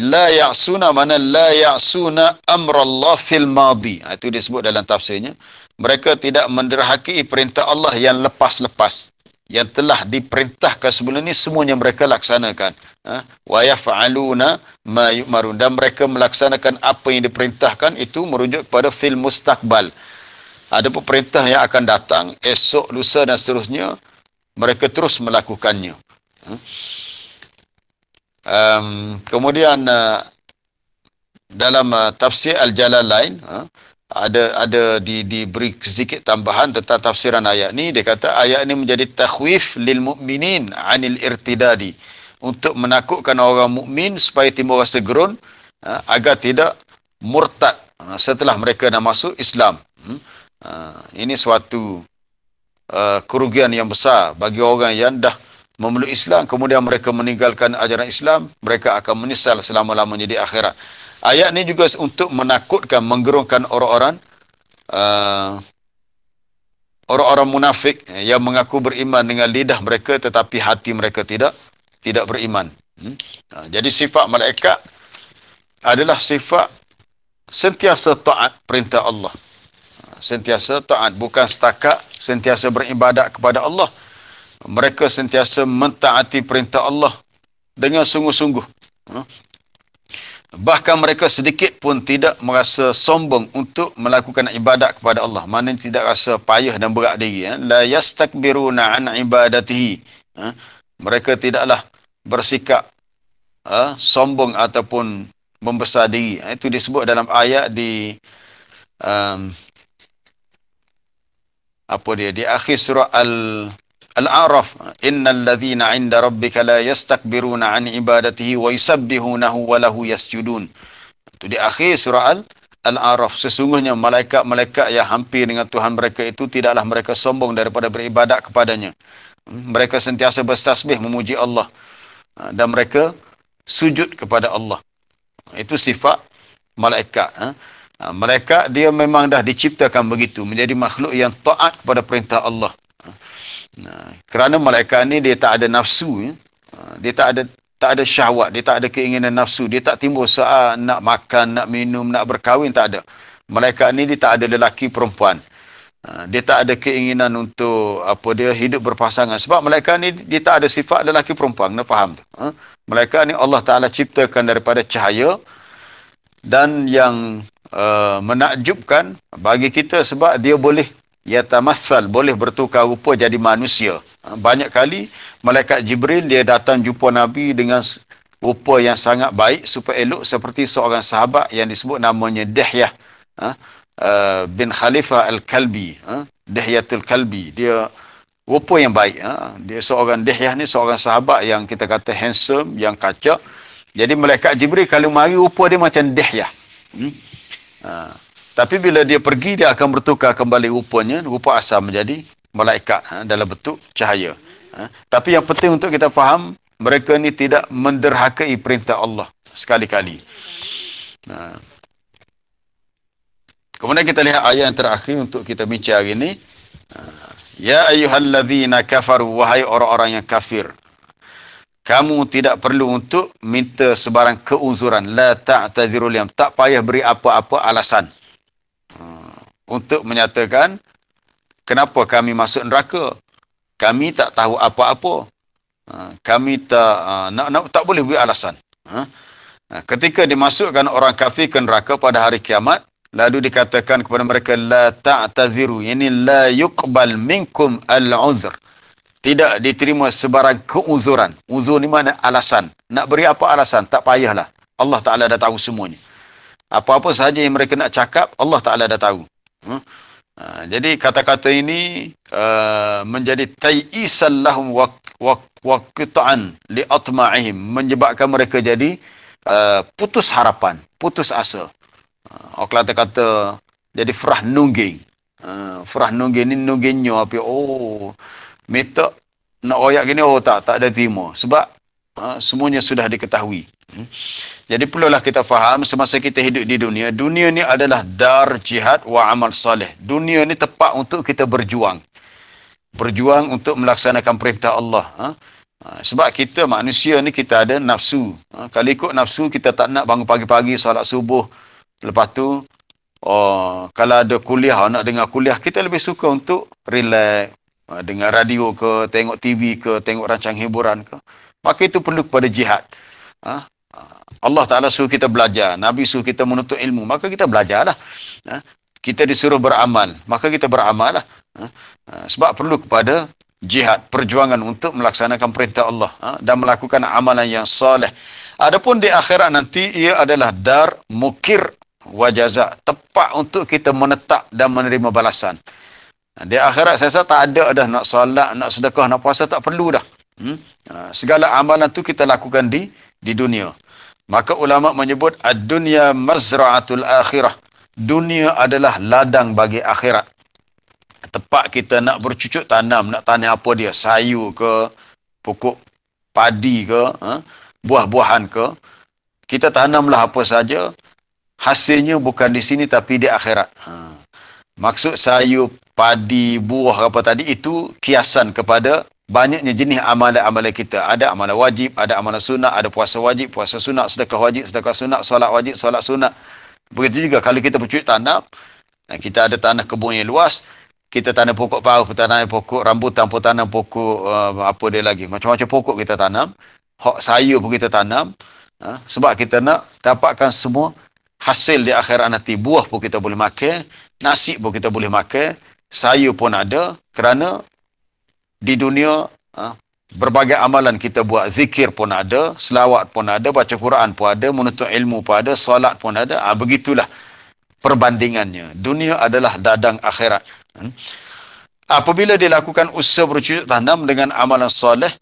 La ya'suna, mana la ya'suna amrallah fil madi. Itu disebut dalam tafsirnya. Mereka tidak menderhakai perintah Allah yang lepas-lepas, yang telah diperintahkan sebelum ini, semuanya mereka laksanakan. Wa yaf'aluna ma yu'marun, dan mereka melaksanakan apa yang diperintahkan, itu merujuk kepada fil mustaqbal. Ada perintah yang akan datang esok, lusa dan seterusnya, mereka terus melakukannya. Kemudian dalam tafsir Al-Jalalain ada diberi sedikit tambahan tentang tafsiran ayat ni. Dia kata ayat ni menjadi takhwif lil mu'minin anil irtidadi, untuk menakutkan orang mukmin supaya timbul rasa gerun agar tidak murtad setelah mereka dah masuk Islam. Ini suatu kerugian yang besar bagi orang yang dah memeluk Islam, kemudian mereka meninggalkan ajaran Islam, mereka akan menyesal selama-lamanya di akhirat. Ayat ini juga untuk menakutkan, menggerunkan orang-orang munafik yang mengaku beriman dengan lidah mereka, tetapi hati mereka tidak beriman. Jadi sifat malaikat adalah sifat sentiasa taat perintah Allah. Sentiasa taat, bukan setakat sentiasa beribadat kepada Allah. Mereka sentiasa mentaati perintah Allah dengan sungguh-sungguh. Bahkan mereka sedikit pun tidak merasa sombong untuk melakukan ibadat kepada Allah. Maknanya tidak rasa payah dan berat diri. La yastakbiruna an ibadatihi. Mereka tidaklah bersikap sombong ataupun membesar diri. Itu disebut dalam ayat di di akhir surah Al-A'raf, innal ladzina 'inda rabbika la yastakbiruna 'an ibadatihi wa yusabbihunahu wa lahu yasjudun. Itu di akhir surah Al-A'raf. Sesungguhnya malaikat-malaikat yang hampir dengan Tuhan mereka itu tidaklah mereka sombong daripada beribadat kepadanya. Mereka sentiasa bertasbih memuji Allah dan mereka sujud kepada Allah. Itu sifat malaikat. Malaikat dia memang dah diciptakan begitu, menjadi makhluk yang taat kepada perintah Allah. Kerana malaikat ni dia tak ada nafsu, ya. Dia tak ada syahwat, dia tak ada keinginan nafsu, dia tak timbul saat nak makan, nak minum, nak berkahwin, tak ada. Malaikat ni dia tak ada lelaki perempuan. Dia tak ada keinginan untuk dia hidup berpasangan. Sebab malaikat ni dia tak ada sifat lelaki perempuan. Kena faham tu. Malaikat ni Allah Ta'ala ciptakan daripada cahaya. Dan yang menakjubkan bagi kita sebab dia boleh yatamassal, boleh bertukar rupa jadi manusia. Banyak kali malaikat Jibril dia datang jumpa Nabi dengan rupa yang sangat baik, super elok, seperti seorang sahabat yang disebut namanya Dihyah bin Khalifah Al-Kalbi, Dihyatul Kalbi. Dia rupa yang baik. Dia seorang Dihyah ni seorang sahabat yang kita kata handsome, yang kacak. Jadi malaikat Jibril kalau mari rupa dia macam Dihyah. Tapi bila dia pergi, dia akan bertukar kembali rupanya, rupa asal menjadi malaikat dalam bentuk cahaya. Tapi yang penting untuk kita faham, mereka ni tidak menderhakai perintah Allah sekali-kali. Kemudian kita lihat ayat yang terakhir untuk kita bincang hari ini. Ya ayyuhallazina kafaru, wahai orang-orang yang kafir, kamu tidak perlu untuk minta sebarang keuzuran. La ta'tazirul yam, tak payah beri apa-apa alasan untuk menyatakan kenapa kami masuk neraka. Kami tak tahu apa-apa. Kami tak boleh beri alasan. Ketika dimasukkan orang kafir ke neraka pada hari kiamat, lalu dikatakan kepada mereka, la ta'taziru, ini la yuqbal minkum al-uzr. Tidak diterima sebarang keuzuran. Uzur ni mana? Alasan. Nak beri apa alasan? Tak payahlah. Allah Ta'ala dah tahu semuanya. Apa-apa sahaja yang mereka nak cakap, Allah Ta'ala dah tahu. Jadi kata-kata ini menjadi ta'isan lahum wa qita'an li'atma'ihim. Menyebabkan mereka jadi putus harapan, putus asa. Orang kata jadi frah nungging. Frah nungging ni nunggingnya apa? Minta nak royak gini, tak ada terima. Sebab semuanya sudah diketahui. Jadi perlulah kita faham semasa kita hidup di dunia. Dunia ni adalah dar jihad wa amal salih. Dunia ni tempat untuk kita berjuang. Berjuang untuk melaksanakan perintah Allah. Sebab kita manusia ni kita ada nafsu. Kalau ikut nafsu, kita tak nak bangun pagi-pagi, solat subuh. Lepas tu, kalau ada kuliah, nak dengar kuliah, kita lebih suka untuk relax. Dengar radio ke, tengok TV ke, tengok rancang hiburan ke. Maka itu perlu kepada jihad. Allah Ta'ala suruh kita belajar. Nabi suruh kita menuntut ilmu. Maka kita belajarlah. Kita disuruh beramal. Maka kita beramal lah. Sebab perlu kepada jihad. Perjuangan untuk melaksanakan perintah Allah. Dan melakukan amalan yang salih. Adapun di akhirat nanti, ia adalah dar mukir wa jaza. Tempat untuk kita menetap dan menerima balasan. Di akhirat saya rasa tak ada dah nak solat, nak sedekah, nak puasa, tak perlu dah. Segala amalan tu kita lakukan di dunia. Maka ulama menyebut ad-dunya mazra'atul akhirah. Dunia adalah ladang bagi akhirat. Tempat kita nak bercucuk tanam, nak tanam apa dia, sayur ke, pokok padi ke, buah-buahan ke. Kita tanamlah apa saja. Hasilnya bukan di sini tapi di akhirat. Maksud sayur, padi, buah apa tadi, itu kiasan kepada banyaknya jenis amalan-amalan kita. Ada amalan wajib, ada amalan sunat, ada puasa wajib, puasa sunat, sedekah wajib, sedekah sunat, solat wajib, solat sunat. Begitu juga kalau kita bercucuk tanam, kita ada tanah kebun yang luas, kita tanam pokok paruh, tanam pokok rambutan, tanam pokok apa dia lagi, macam-macam pokok kita tanam, sayur pun kita tanam, sebab kita nak dapatkan semua hasil di akhirat nanti. Buah pun kita boleh makan, nasi pun kita boleh makan, sayur pun ada, kerana di dunia berbagai amalan kita buat. Zikir pun ada, selawat pun ada, baca Quran pun ada, menuntut ilmu pun ada, solat pun ada. Begitulah perbandingannya. Dunia adalah ladang akhirat. Apabila dilakukan usaha bercucuk tanam dengan amalan soleh,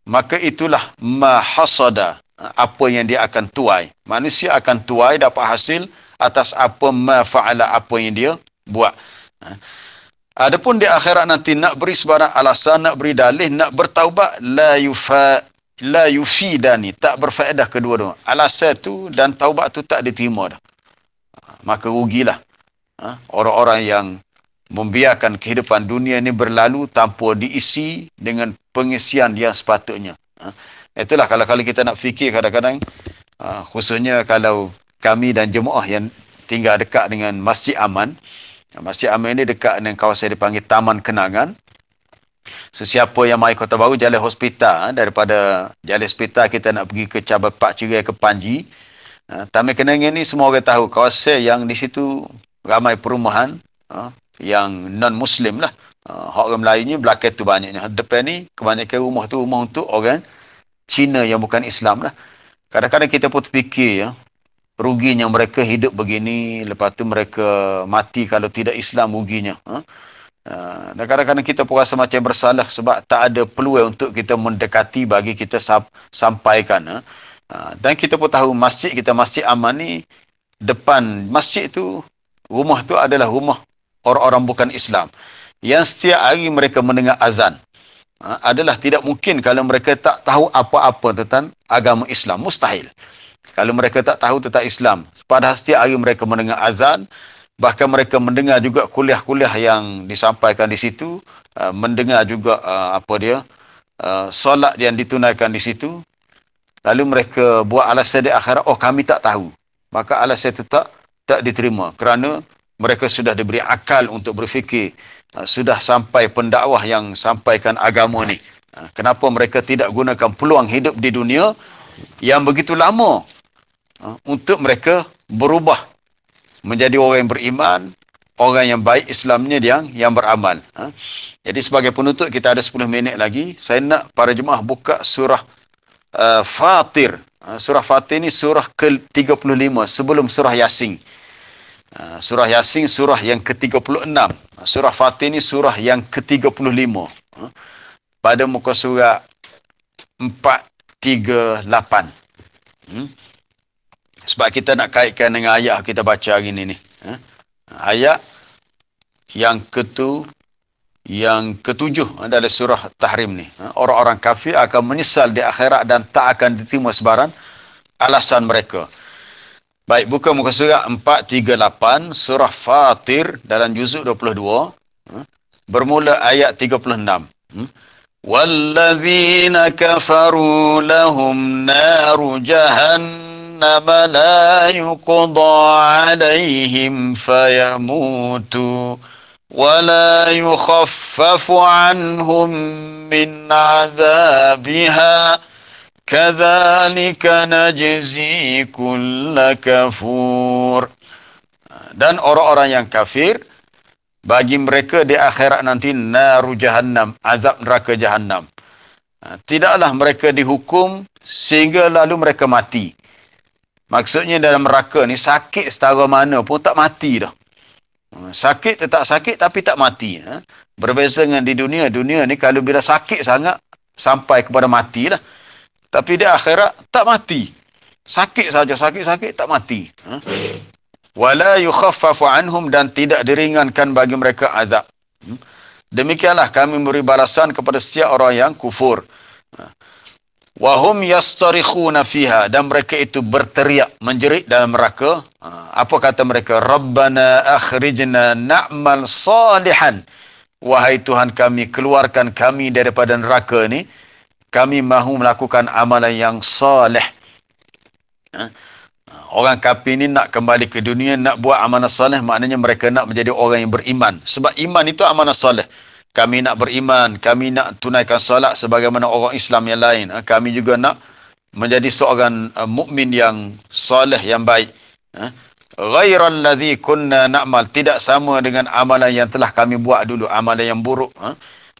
maka itulah mahasada, apa yang dia akan tuai. Manusia akan tuai, dapat hasil atas apa mafa'ala, apa yang dia buat. Adapun di akhirat nanti, nak beri sebarang alasan, nak beri dalih, nak bertaubat, la yufidani, tak berfaedah kedua-dua. Alasan tu dan taubat tu tak diterima dah. Maka rugilah orang-orang yang membiarkan kehidupan dunia ini berlalu tanpa diisi dengan pengisian yang sepatutnya. Itulah kalau kita nak fikir kadang-kadang, khususnya kalau kami dan jemaah yang tinggal dekat dengan Masjid Aman. Masjid Aman ini dekat dengan kawasan dipanggil Taman Kenangan. Sesiapa yang mai Kota Baru jalan hospital, daripada jalan hospital kita nak pergi ke Cabang Pak Cerai ke Panji. Taman Kenangan ni semua orang tahu kawasan yang di situ ramai perumahan yang non-Muslim lah. Orang Melayu ni belakang tu banyaknya. Depan ni kebanyakan rumah tu rumah untuk orang Cina yang bukan Islam lah. Kadang-kadang kita pun terfikir ya, ruginya mereka hidup begini, lepas tu mereka mati kalau tidak Islam ruginya. Dan kadang-kadang kita pun rasa macam bersalah sebab tak ada peluang untuk kita mendekati bagi kita sampaikan. Dan kita pun tahu masjid kita, Masjid Aman ni, depan masjid tu, rumah tu adalah rumah orang-orang bukan Islam. Yang setiap hari mereka mendengar azan. Adalah tidak mungkin kalau mereka tak tahu apa-apa tentang agama Islam. Mustahil. Kalau mereka tak tahu tentang Islam. Padahal setiap hari mereka mendengar azan. Bahkan mereka mendengar juga kuliah-kuliah yang disampaikan di situ. Mendengar juga solat yang ditunaikan di situ. Lalu mereka buat alasan di akhirat, oh kami tak tahu. Maka alasan itu tak diterima. Kerana mereka sudah diberi akal untuk berfikir. Sudah sampai pendakwah yang sampaikan agama ni. Kenapa mereka tidak gunakan peluang hidup di dunia yang begitu lama untuk mereka berubah menjadi orang yang beriman, orang yang baik Islamnya yang beramal. Jadi sebagai penutup kita ada 10 minit lagi. Saya nak para jemaah buka surah Fatir. Surah Fatir ni surah ke-35 sebelum surah Yasin. Surah Yasin surah yang ke-36. Surah Fatir ni surah yang ke-35. Pada muka surat 438. Sebab kita nak kaitkan dengan ayat kita baca hari ini. Ayat yang ketujuh adalah surah Tahrim ni. Orang-orang kafir akan menyesal di akhirat dan tak akan diterima sebarang alasan mereka. Baik, buka muka surat 438, surah Fatir dalam juzuk 22. Bermula ayat 36. Wallazina kafaru lahum naru jahannam la yuqda alaihim fayamutu wa la yukhaffafu anhum min azabiha kadzalika najzi kulla kafur. Dan orang-orang yang kafir, bagi mereka di akhirat nanti naru jahannam, azab neraka jahannam. Tidaklah mereka dihukum sehingga lalu mereka mati. Maksudnya dalam neraka ni sakit setara mana pun tak mati dah. Sakit tetap sakit tapi tak mati. Berbeza dengan di dunia. Dunia ni kalau bila sakit sangat sampai kepada mati lah. Tapi di akhirat tak mati. Sakit saja, sakit-sakit tak mati. Wala yukhaffafu anhum, dan tidak diringankan bagi mereka azab. Demikianlah kami memberi balasan kepada setiap orang yang kufur. Wa hum yastarikhuna fiha, dan mereka itu berteriak menjerit dalam neraka. Apa kata mereka? Rabbana akhrijna na'mal salihan. Wahai Tuhan kami, keluarkan kami daripada neraka ni. Kami mahu melakukan amalan yang salih. Orang kafir ni nak kembali ke dunia, nak buat amalan salih, maknanya mereka nak menjadi orang yang beriman. Sebab iman itu amalan salih. Kami nak beriman, kami nak tunaikan salat sebagaimana orang Islam yang lain. Kami juga nak menjadi seorang mukmin yang salih, yang baik. Ghairal ladzi kunna na'mal, tidak sama dengan amalan yang telah kami buat dulu, amalan yang buruk.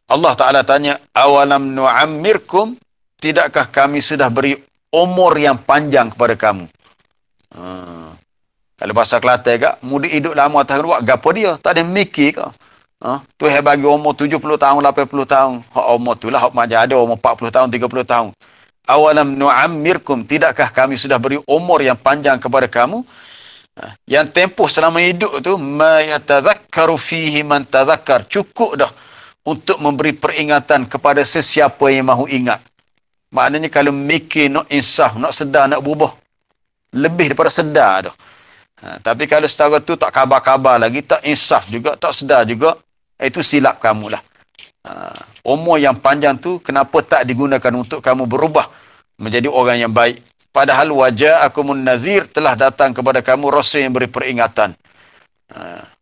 Allah Ta'ala tanya, awalam nu'ammirkum, tidakkah kami sudah beri umur yang panjang kepada kamu? Kalau bahasa Kelantan kak, mudik hidup lama atas luar, gapo dia? Tak ada mikir kak. Tuhan bagi umur 70 tahun, 80 tahun. Hak umur tu lah, hak macam ada umur 40 tahun, 30 tahun. Awalam nu'ammirkum, tidakkah kami sudah beri umur yang panjang kepada kamu? Yang tempoh selama hidup tu, ma yatadhakkaru fihi man tadhakkar, cukup dah untuk memberi peringatan kepada sesiapa yang mahu ingat. Maknanya kalau mikir, nak insaf, nak sedar, nak berubah, lebih daripada sedar dah. Tapi kalau setara tu tak khabar-khabar lagi, tak insaf juga, tak sedar juga, itu silap kamu lah. Umur yang panjang tu kenapa tak digunakan untuk kamu berubah menjadi orang yang baik? Padahal waja'akumun nazir, telah datang kepada kamu rasul yang beri peringatan.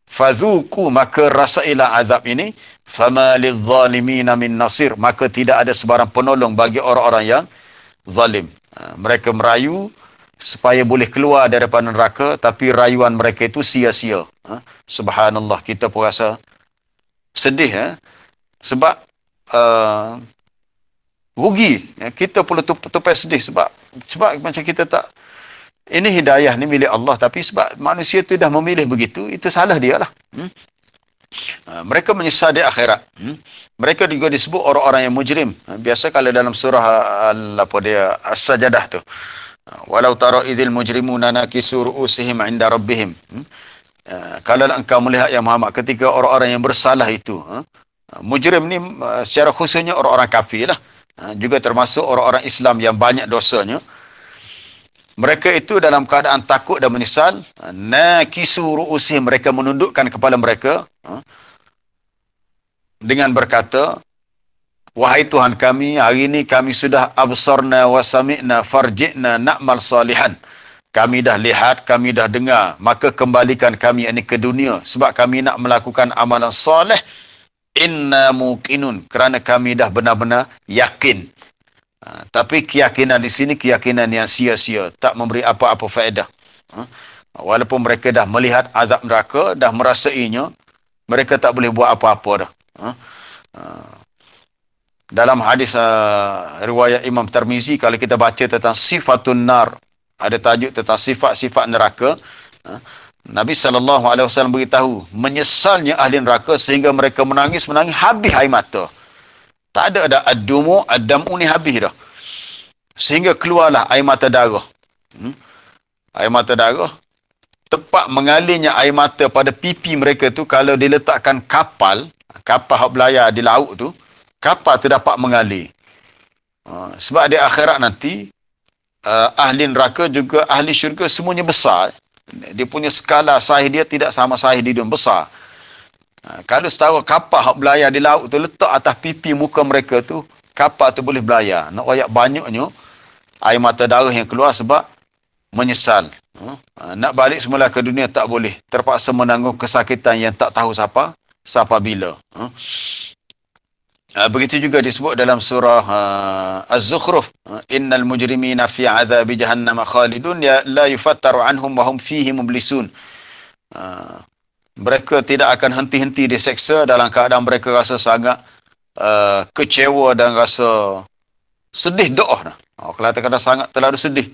Fazuku, maka rasailah azab ini. Fama lidzalimina min nasir, maka tidak ada sebarang penolong bagi orang-orang yang zalim. Mereka merayu supaya boleh keluar daripada neraka, tapi rayuan mereka itu sia-sia. Subhanallah, kita pun rasa sedih. Sebab rugi. Kita pula tupai sedih sebab macam kita tak, ini hidayah ni milik Allah, tapi sebab manusia tu dah memilih begitu, itu salah dia lah. Mereka menyesal di akhirat. Mereka juga disebut orang-orang yang mujrim. Biasa kalau dalam surah As-Sajadah tu, walau tara idzil mujrimuna nakisu ru'usihim 'inda rabbihim. Kalau engkau melihat ya Muhammad ketika orang-orang yang bersalah itu, mujrim ni secara khususnya orang-orang kafir lah, juga termasuk orang-orang Islam yang banyak dosanya. Mereka itu dalam keadaan takut dan menyesal. Nakisu ru'usihim, mereka menundukkan kepala mereka dengan berkata, wahai Tuhan kami, hari ini kami sudah absarna wa sami'na farji'na na'mal salihan. Kami dah lihat, kami dah dengar, maka kembalikan kami ini ke dunia sebab kami nak melakukan amalan soleh. Inna muqinun, kerana kami dah benar-benar yakin. Tapi keyakinan di sini keyakinan yang sia-sia, tak memberi apa-apa faedah. Walaupun mereka dah melihat azab neraka, dah merasainya, mereka tak boleh buat apa-apa dah. Dalam hadis riwayat Imam Tirmizi, kalau kita baca tentang sifatun nar, ada tajuk tentang sifat-sifat neraka, Nabi SAW beritahu, menyesalnya ahli neraka sehingga mereka menangis habis air mata. Tak ada ad-dumu, ad-dam'u ni habis dah. Sehingga keluarlah air mata darah. Air mata darah. Tepat mengalirnya air mata pada pipi mereka tu, kalau diletakkan kapal yang berlayar di laut tu, kapal tu dapat mengalir. Sebab di akhirat nanti, ahli neraka juga ahli syurga semuanya besar. Dia punya skala sahih dia tidak sama sahih di dunia, besar. Kalau setara kapal yang berlayar di laut tu letak atas pipi muka mereka tu, kapal tu boleh berlayar. Nak royak banyaknya air mata darah yang keluar sebab menyesal. Nak balik semula ke dunia tak boleh. Terpaksa menanggung kesakitan yang tak tahu siapa bila. Begitu juga disebut dalam surah Az-Zukhruf, innal mujrimina fi 'adzabi jahannam khalidun la yufattaru anhum wa hum fihi mublisun. Mereka tidak akan henti-henti diseksa dalam keadaan mereka rasa sangat kecewa dan rasa sedih doa. Kalau kata sangat terlalu sedih.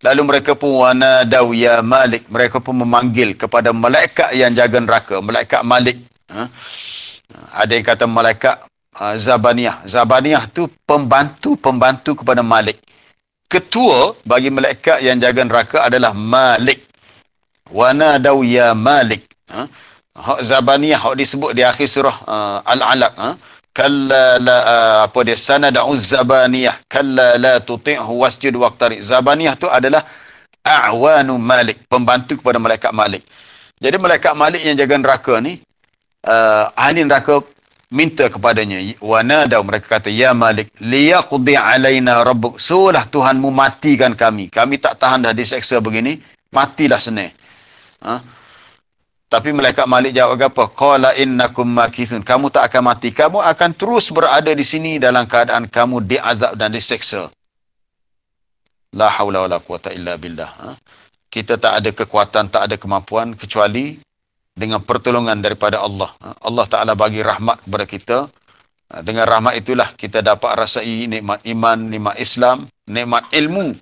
Lalu mereka pun wanadau ya Malik, mereka pun memanggil kepada malaikat yang jaga neraka, malaikat Malik. Ada yang kata malaikat Zabaniyah. Zabaniyah tu pembantu kepada Malik. Ketua bagi malaikat yang jaga neraka adalah Malik. Wanadau ya Malik. Hak Zabaniyah hak disebut di akhir surah Al-Alaq. Kalla la sanad'u Zabaniyah kalla la tuti'hu wasjud waqtari. Zabaniyah tu adalah a'wanu Malik, pembantu kepada malaikat Malik. Jadi malaikat Malik yang jaga neraka ni, ahli neraka minta kepadanya, wanadau, mereka kata, ya Malik liyaqdi alaina rabbuk, suruhlah Tuhanmu matikan kami tak tahan dah diseksa begini, matilah senang. Tapi malaikat Malik jawab apa? Qala innakum makithun, kamu tak akan mati, kamu akan terus berada di sini dalam keadaan kamu diazab dan diseksa. La haula wala quwata illa billah. Kita tak ada kekuatan, tak ada kemampuan kecuali dengan pertolongan daripada Allah. Allah Ta'ala bagi rahmat kepada kita. Dengan rahmat itulah kita dapat rasai nikmat iman, nikmat Islam, nikmat ilmu.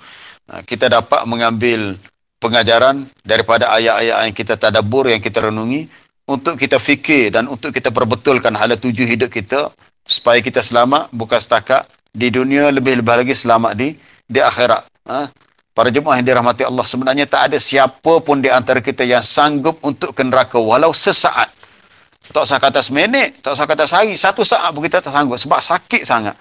Kita dapat mengambil pengajaran daripada ayat-ayat yang kita tadabbur, yang kita renungi, untuk kita fikir dan untuk kita perbetulkan hala tuju hidup kita, supaya kita selamat, bukan setakat di dunia, lebih-lebih lagi selamat di akhirat. Para jemaah yang dirahmati Allah, sebenarnya tak ada siapa pun di antara kita yang sanggup untuk ke neraka walau sesaat. Tak usah kata seminit, tak usah kata sehari, 1 saat pun kita tak sanggup sebab sakit sangat.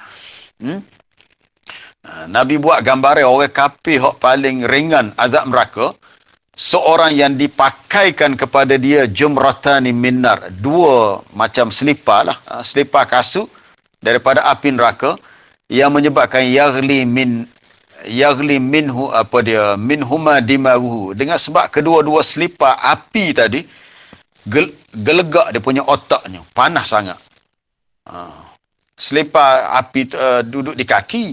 Nabi buat gambaran orang kafir yang paling ringan azab neraka. seorang yang dipakaikan kepada dia jumratani minnar, dua macam selipar lah, selipar kasut daripada api neraka, yang menyebabkan yaghli minhu minhuma dimaruhu, dengan sebab kedua-dua selipar api tadi gelegak dia punya otaknya, panas sangat. Selipar api duduk di kaki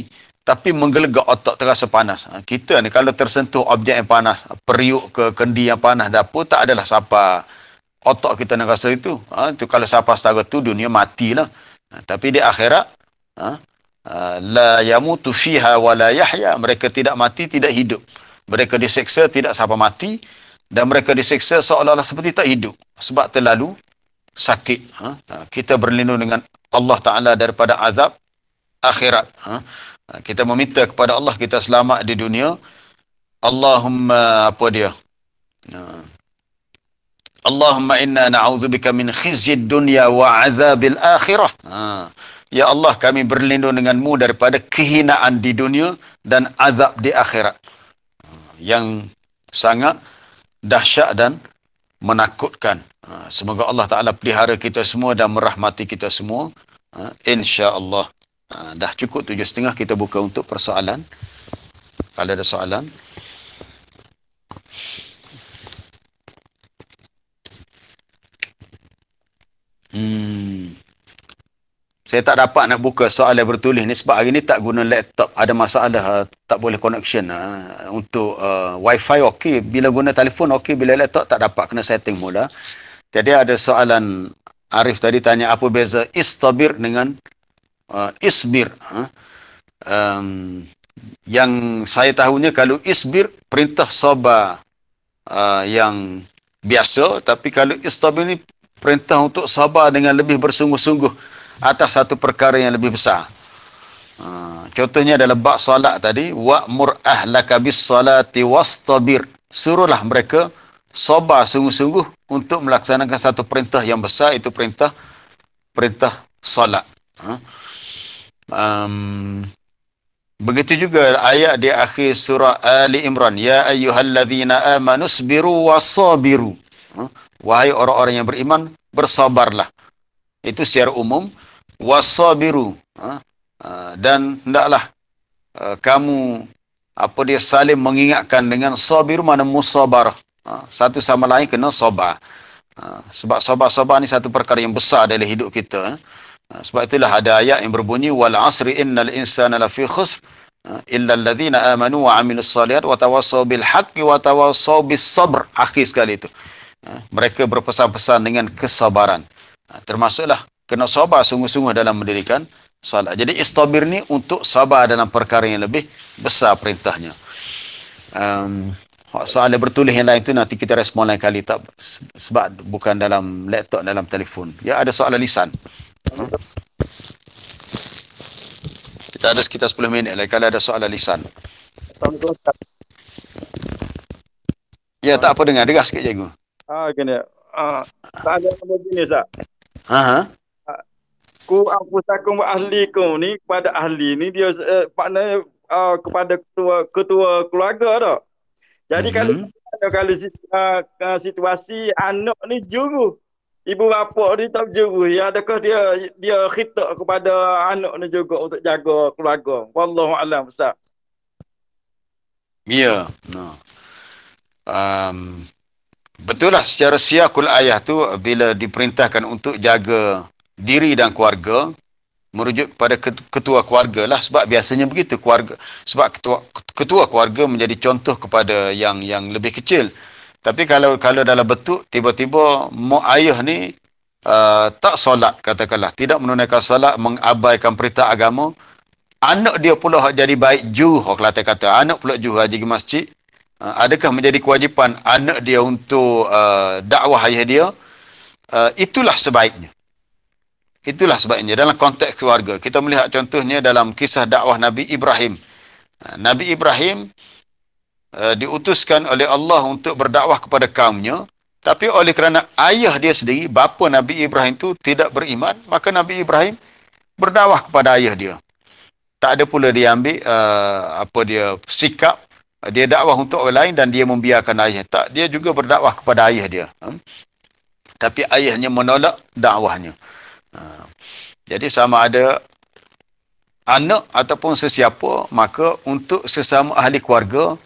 tapi menggelegak otak, terasa panas. Kita ni kalau tersentuh objek yang panas, periuk ke kendi yang panas dapur, tak adalah siapa otak kita nak rasa itu. Itu kalau siapa setara tu dunia matilah. Tapi di akhirat la yamutu fiha wa la yahya, mereka tidak mati, tidak hidup. Mereka diseksa tidak siapa mati, dan mereka diseksa seolah-olah seperti tak hidup sebab terlalu sakit. Kita berlindung dengan Allah Ta'ala daripada azab akhirat. Kita meminta kepada Allah kita selamat di dunia. Allahumma Allahumma inna na'udzubika min khizyid dunya wa azabil akhirah. Ya Allah, kami berlindung denganmu daripada kehinaan di dunia dan azab di akhirat. Yang sangat dahsyat dan menakutkan. Semoga Allah Ta'ala pelihara kita semua dan merahmati kita semua. InsyaAllah. Dah cukup 7.30, kita buka untuk persoalan. Kalau ada soalan. Saya tak dapat nak buka soalan bertulis ni sebab hari ni tak guna laptop. Ada masalah, tak boleh connection. Untuk wifi okey, bila guna telefon okey, bila laptop tak dapat, kena setting mula. Jadi ada soalan, Arif tadi tanya apa beza istabir dengan isbir. Yang saya tahunya kalau isbir perintah sabar yang biasa, tapi kalau istabir ni perintah untuk sabar dengan lebih bersungguh-sungguh atas satu perkara yang lebih besar. Contohnya dalam bab salat tadi, wa'mur ahlaka bis salati wastabir, suruhlah mereka sabar sungguh-sungguh untuk melaksanakan satu perintah yang besar, itu perintah salat. Begitu juga ayat di akhir surah Ali Imran, ya ayyuhalladzina amanu sabiru wasabiru, wahai orang-orang yang beriman, bersabarlah. Itu secara umum. Wasabiru, dan hendaklah kamu saling mengingatkan dengan sabiru, mana musabarah, satu sama lain kena sabar. Sebab sabar-sabar ni satu perkara yang besar dalam hidup kita. Sebab itulah ada ayat yang berbunyi wal asri innal insana lafi khusr illa alladhina amanu wa amilus salihat wa tawassaw bil haqqi wa tawassaw bis sabr. Akhir sekali itu. Mereka berpesan-pesan dengan kesabaran. Termasuklah kena sabar sungguh-sungguh dalam mendirikan salat. Jadi istabir ni untuk sabar dalam perkara yang lebih besar perintahnya. Soalan bertulis yang lain tu nanti kita respon lain kali, tak, sebab bukan dalam laptop, dalam telefon. Ya, ada soalan lisan. Kita ada sekitar 10 minit lagi kalau ada soalan lisan. Ya, tak apa, dengar sikit cikgu. Gini. Tak ada apa gini, Sat. Aku ahli kau ni, kepada ahli ni dia partner kepada ketua keluarga dah. Jadi kalau situasi anak ni juru, ibu bapa ni tak juru, ya adakah dia khitab kepada anak ni juga untuk jaga keluarga? Wallahu a'lam, Ustaz. Ya. Betul lah, secara siakul ayah tu bila diperintahkan untuk jaga diri dan keluarga, merujuk kepada ketua keluarga lah, sebab biasanya begitu keluarga, sebab ketua keluarga menjadi contoh kepada yang lebih kecil. Tapi kalau dalam bentuk tiba-tiba mak ayah ni tak solat, katakanlah tidak menunaikan solat, mengabaikan perintah agama, anak dia pula jadi baik juru, Kelantan kata anak pula juru haji ke masjid, adakah menjadi kewajipan anak dia untuk dakwah ayah dia? Itulah sebaiknya. Itulah sebabnya dalam konteks keluarga. Kita melihat contohnya dalam kisah dakwah Nabi Ibrahim. Nabi Ibrahim diutuskan oleh Allah untuk berdakwah kepada kaumnya, tapi oleh kerana ayah dia sendiri, bapa Nabi Ibrahim itu tidak beriman, maka Nabi Ibrahim berdakwah kepada ayah dia. Tak ada pula dia ambil sikap dia dakwah untuk orang lain dan dia membiarkan ayah. Tak, dia juga berdakwah kepada ayah dia. Tapi ayahnya menolak dakwahnya. Jadi sama ada anak ataupun sesiapa, maka untuk sesama ahli keluarga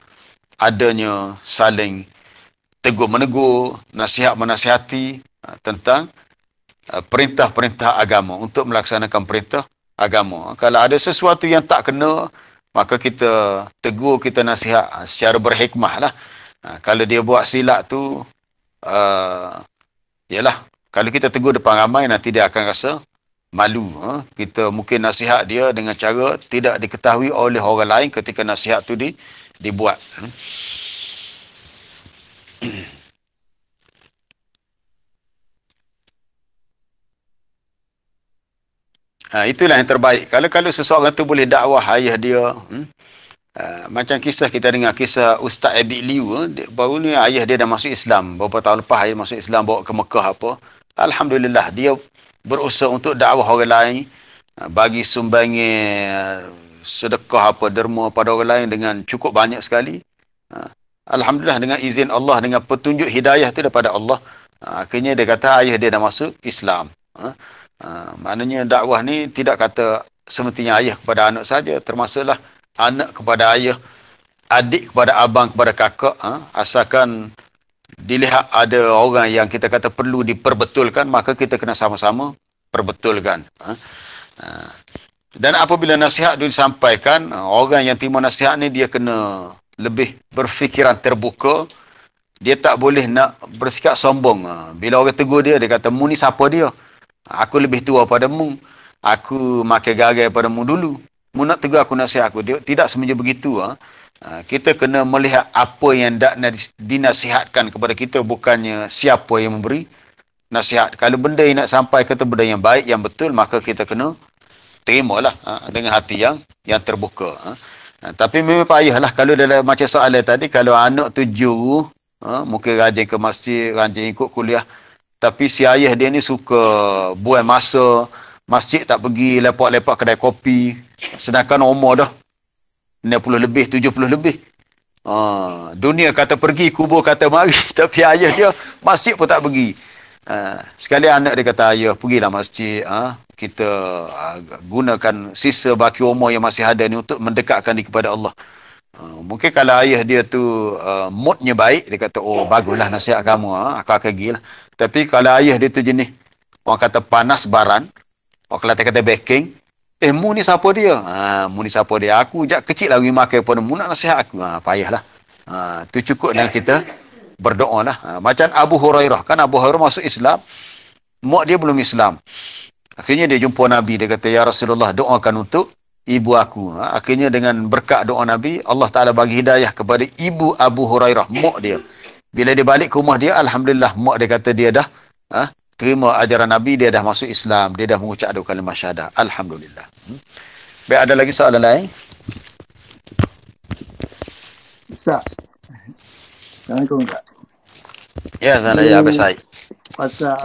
adanya saling tegur menegur, nasihat menasihati tentang perintah-perintah agama, untuk melaksanakan perintah agama. Kalau ada sesuatu yang tak kena, maka kita tegur, kita nasihat secara berhikmah lah. Kalau dia buat silap tu, yalah, kalau kita tegur depan ramai, nanti dia akan rasa malu. Kita mungkin nasihat dia dengan cara tidak diketahui oleh orang lain ketika nasihat tu dibuat. Itulah yang terbaik. Kalau seseorang tu boleh dakwah ayah dia, macam kisah kita dengar, kisah Ustaz Abid Liu, baru ni ayah dia dah masuk Islam. Beberapa tahun lepas ayah masuk Islam, bawa ke Mekah apa. Alhamdulillah, dia berusaha untuk dakwah orang lain, bagi sumbangan sedekah apa, derma pada orang lain dengan cukup banyak sekali. Alhamdulillah, dengan izin Allah, dengan petunjuk hidayah tu daripada Allah, akhirnya dia kata ayah dia dah masuk Islam. Maknanya dakwah ni tidak kata semestinya ayah kepada anak saja, termasuklah anak kepada ayah, adik kepada abang, kepada kakak. Asalkan dilihat ada orang yang kita kata perlu diperbetulkan, maka kita kena sama-sama perbetulkan. Dan apabila nasihat itu disampaikan, orang yang terima nasihat ni dia kena lebih berfikiran terbuka. Dia tak boleh nak bersikap sombong. Bila orang tegur dia, dia kata, mu ni siapa dia? Aku lebih tua padamu. Aku makan garai padamu dulu. Mu nak tegur aku, nasihat aku. Dia tidak semestinya begitu. Kita kena melihat apa yang nak dinasihatkan kepada kita, bukannya siapa yang memberi nasihat. Kalau benda yang nak sampai kata benda yang baik, yang betul, maka kita kena terimalah dengan hati yang terbuka. Tapi memang payahlah kalau dalam macam soalan tadi, kalau anak tu juru, mungkin rajin ke masjid, rajin ikut kuliah, tapi si ayah dia ni suka buang masa, masjid tak pergi, lepak-lepak kedai kopi, sedangkan umur dah 60 lebih, 70 lebih. Dunia kata pergi, kubur kata mari, tapi ayah dia masjid pun tak pergi. Sekali anak dia kata, ayah pergilah masjid, kita gunakan sisa baki umur yang masih ada ni untuk mendekatkan diri kepada Allah. Mungkin kalau ayah dia tu moodnya baik, dia kata, oh baguslah nasihat kamu, aku akan pergi lah. Tapi kalau ayah dia tu jenis, orang kata panas baran, orang Kelantan kata backing, mu ni siapa dia? Mu ni siapa dia? Aku jak kecil lagi makan pada mu, nak nasihat aku. Payahlah. Tu cukup dan kita berdoa lah. Macam Abu Hurairah, kan Abu Hurairah masuk Islam, mak dia belum Islam. Akhirnya dia jumpa Nabi, dia kata, ya Rasulullah, doakan untuk ibu aku. Akhirnya dengan berkat doa Nabi, Allah Ta'ala bagi hidayah kepada ibu Abu Hurairah, mak dia. Bila dia balik ke rumah dia, alhamdulillah, mak dia kata dia dah terima ajaran Nabi, dia dah masuk Islam, dia dah mengucap dua kalimah syahadah. Alhamdulillah. Baik, ada lagi soalan lain? Ustaz. Assalamualaikum Ustaz. Ya, salah ya, Abang Said. Pasal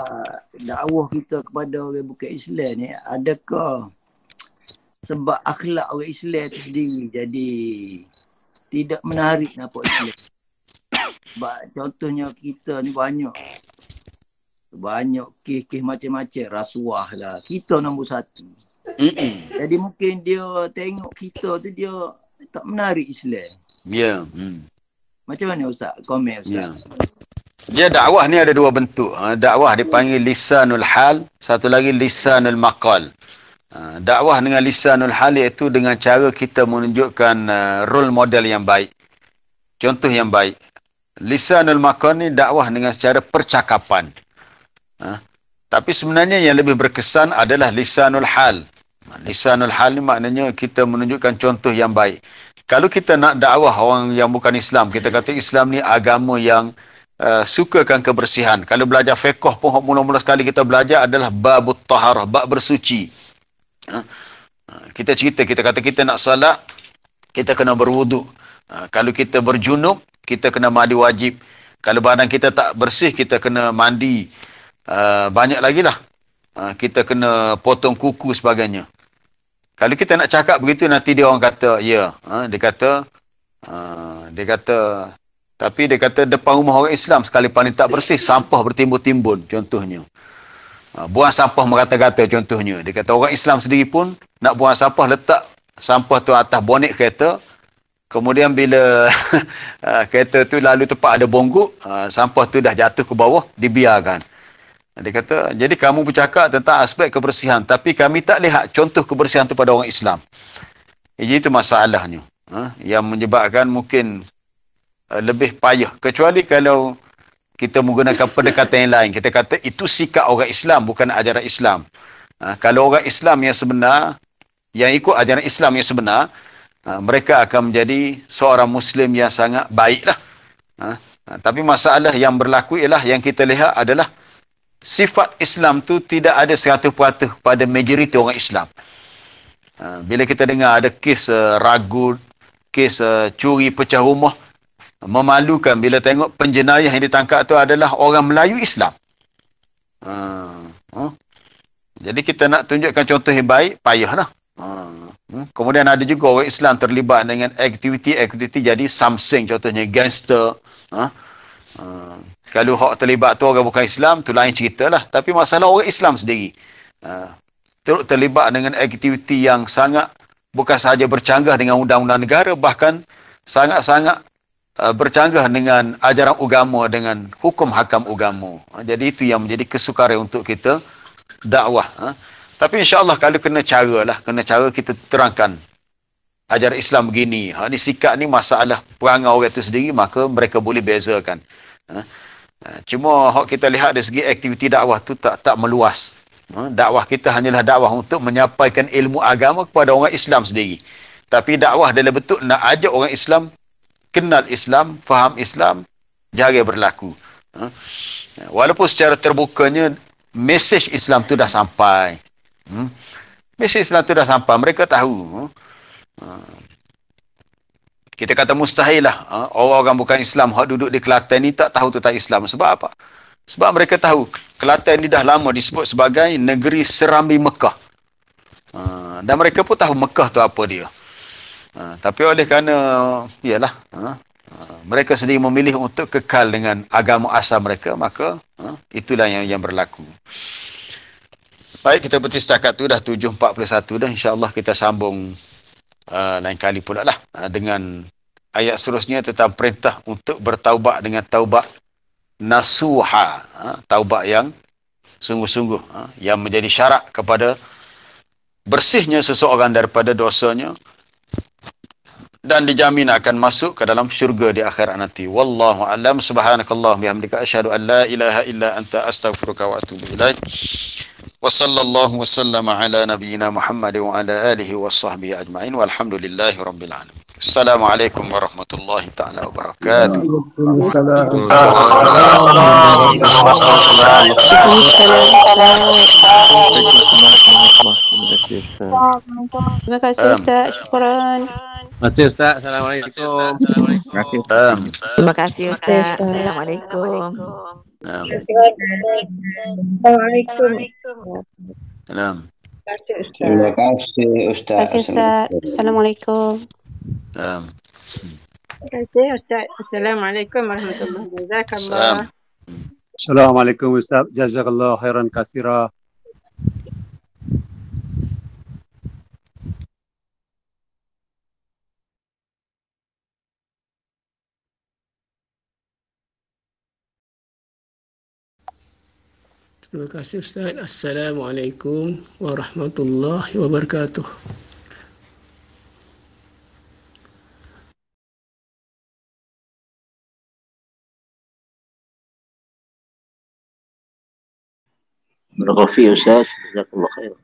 dakwah kita kepada orang bukan Islam ni, adakah sebab akhlak orang Islam tu sendiri jadi tidak menarik nampak Islam? Sebab contohnya kita ni banyak kes-kes macam-macam, rasuah lah. Kita nombor satu. Jadi mungkin dia tengok kita tu, dia tak menarik Islam. Ya. Macam mana Ustaz? Komen Ustaz. Dia dakwah ni ada dua bentuk. Dakwah dipanggil lisanul hal, satu lagi lisanul maqal. Dakwah dengan lisanul hal iaitu dengan cara kita menunjukkan role model yang baik, contoh yang baik. Lisanul maqal ni dakwah dengan secara percakapan. Tapi sebenarnya yang lebih berkesan adalah lisanul hal. Lisanul hal ni maknanya kita menunjukkan contoh yang baik. Kalau kita nak dakwah orang yang bukan Islam, kita kata Islam ni agama yang sukakan kebersihan. Kalau belajar fiqh pun mula-mula sekali kita belajar adalah babut taharah, bab bersuci. Kita cerita, kita kata kita nak salat, kita kena berwuduk. Kalau kita berjunub, kita kena mandi wajib. Kalau badan kita tak bersih, kita kena mandi. Banyak lagi lah. Kita kena potong kuku sebagainya. Kalau kita nak cakap begitu, nanti dia orang kata, ya. Dia kata, Dia kata, tapi dia kata depan rumah orang Islam sekali paling tak bersih, sampah bertimbun-timbun contohnya. Buang sampah merata-rata contohnya. Dia kata orang Islam sendiri pun nak buang sampah, letak sampah tu atas bonet kereta. Kemudian bila kereta tu lalu tepat ada bongguk, sampah tu dah jatuh ke bawah, dibiarkan. Dia kata, jadi kamu bercakap tentang aspek kebersihan, tapi kami tak lihat contoh kebersihan tu pada orang Islam. Jadi itu masalahnya. Yang menyebabkan mungkin lebih payah. Kecuali kalau kita menggunakan pendekatan yang lain. Kita kata itu sikap orang Islam, bukan ajaran Islam. Kalau orang Islam yang sebenar, yang ikut ajaran Islam yang sebenar, mereka akan menjadi seorang Muslim yang sangat baiklah. Tapi masalah yang berlaku ialah yang kita lihat adalah sifat Islam tu tidak ada 100% pada majoriti orang Islam. Bila kita dengar ada kes ragut, kes curi pecah rumah, memalukan bila tengok penjenayah yang ditangkap tu adalah orang Melayu Islam. Jadi kita nak tunjukkan contoh yang baik, payahlah. Kemudian ada juga orang Islam terlibat dengan aktiviti jadi something, contohnya gangster. Kalau hak terlibat tu orang bukan Islam, tu lain cerita lah. Tapi masalah orang Islam sendiri terlibat dengan aktiviti yang sangat bukan sahaja bercanggah dengan undang-undang negara, bahkan sangat-sangat bercanggah dengan ajaran agama, dengan hukum hakam agama. Jadi itu yang menjadi kesukaran untuk kita dakwah. Tapi insya-Allah kalau kena cara kita terangkan ajaran Islam begini. Ni sikap ni masalah perangai orang itu sendiri, maka mereka boleh bezakan. Cuma hak kita lihat dari segi aktiviti dakwah tu tak meluas. Dakwah kita hanyalah dakwah untuk menyampaikan ilmu agama kepada orang Islam sendiri. Tapi dakwah dalam bentuk nak ajak orang Islam kenal Islam, faham Islam, jaga berlaku. Walaupun secara terbukanya mesej Islam tu dah sampai. Mesej Islam tu dah sampai, mereka tahu. Kita kata mustahil lah orang-orang bukan Islam hak duduk di Kelantan ni tak tahu tentang Islam. Sebab apa? Sebab mereka tahu Kelantan ni dah lama disebut sebagai negeri serambi Mekah. Dan mereka pun tahu Mekah tu apa dia. Tapi oleh kerana iyalah mereka sendiri memilih untuk kekal dengan agama asal mereka, maka itulah yang berlaku. Baik, kita berhenti setakat tu dah 7.41 dah. InsyaAllah kita sambung lain kali pula lah dengan ayat seterusnya tentang perintah untuk bertaubat dengan taubat nasuha, taubat yang sungguh-sungguh, yang menjadi syarat kepada bersihnya seseorang daripada dosanya dan dijamin akan masuk ke dalam syurga di akhirat nanti. Wallahu a'lam. Subhanakallah bihamdika asyhadu an la ilaha illa anta astaghfiruka wa atubu ilaik. Wa sallallahu wa sallama ala nabiyyina Muhammad wa ala alihi wa sahbihi ajma'in walhamdulillahi rabbil alamin. Assalamualaikum warahmatullahi taala wabarakatuh. Terima kasih Ustaz. Syukran. Terima kasih Ustaz. Assalamualaikum. Terima kasih Ustaz. Assalamualaikum. Assalamualaikum. Salam. Terima kasih Ustaz. Terima kasih Ustaz. Assalamualaikum. Salam. Terima kasih Ustaz. Assalamualaikum warahmatullahi wabarakatuh. Assalamualaikum Ustaz. Jazakallah khairan katsira. Terima kasih Ustaz. Assalamualaikum warahmatullahi wabarakatuh. Barakallahu fiik Ustaz. Jazakallah khair.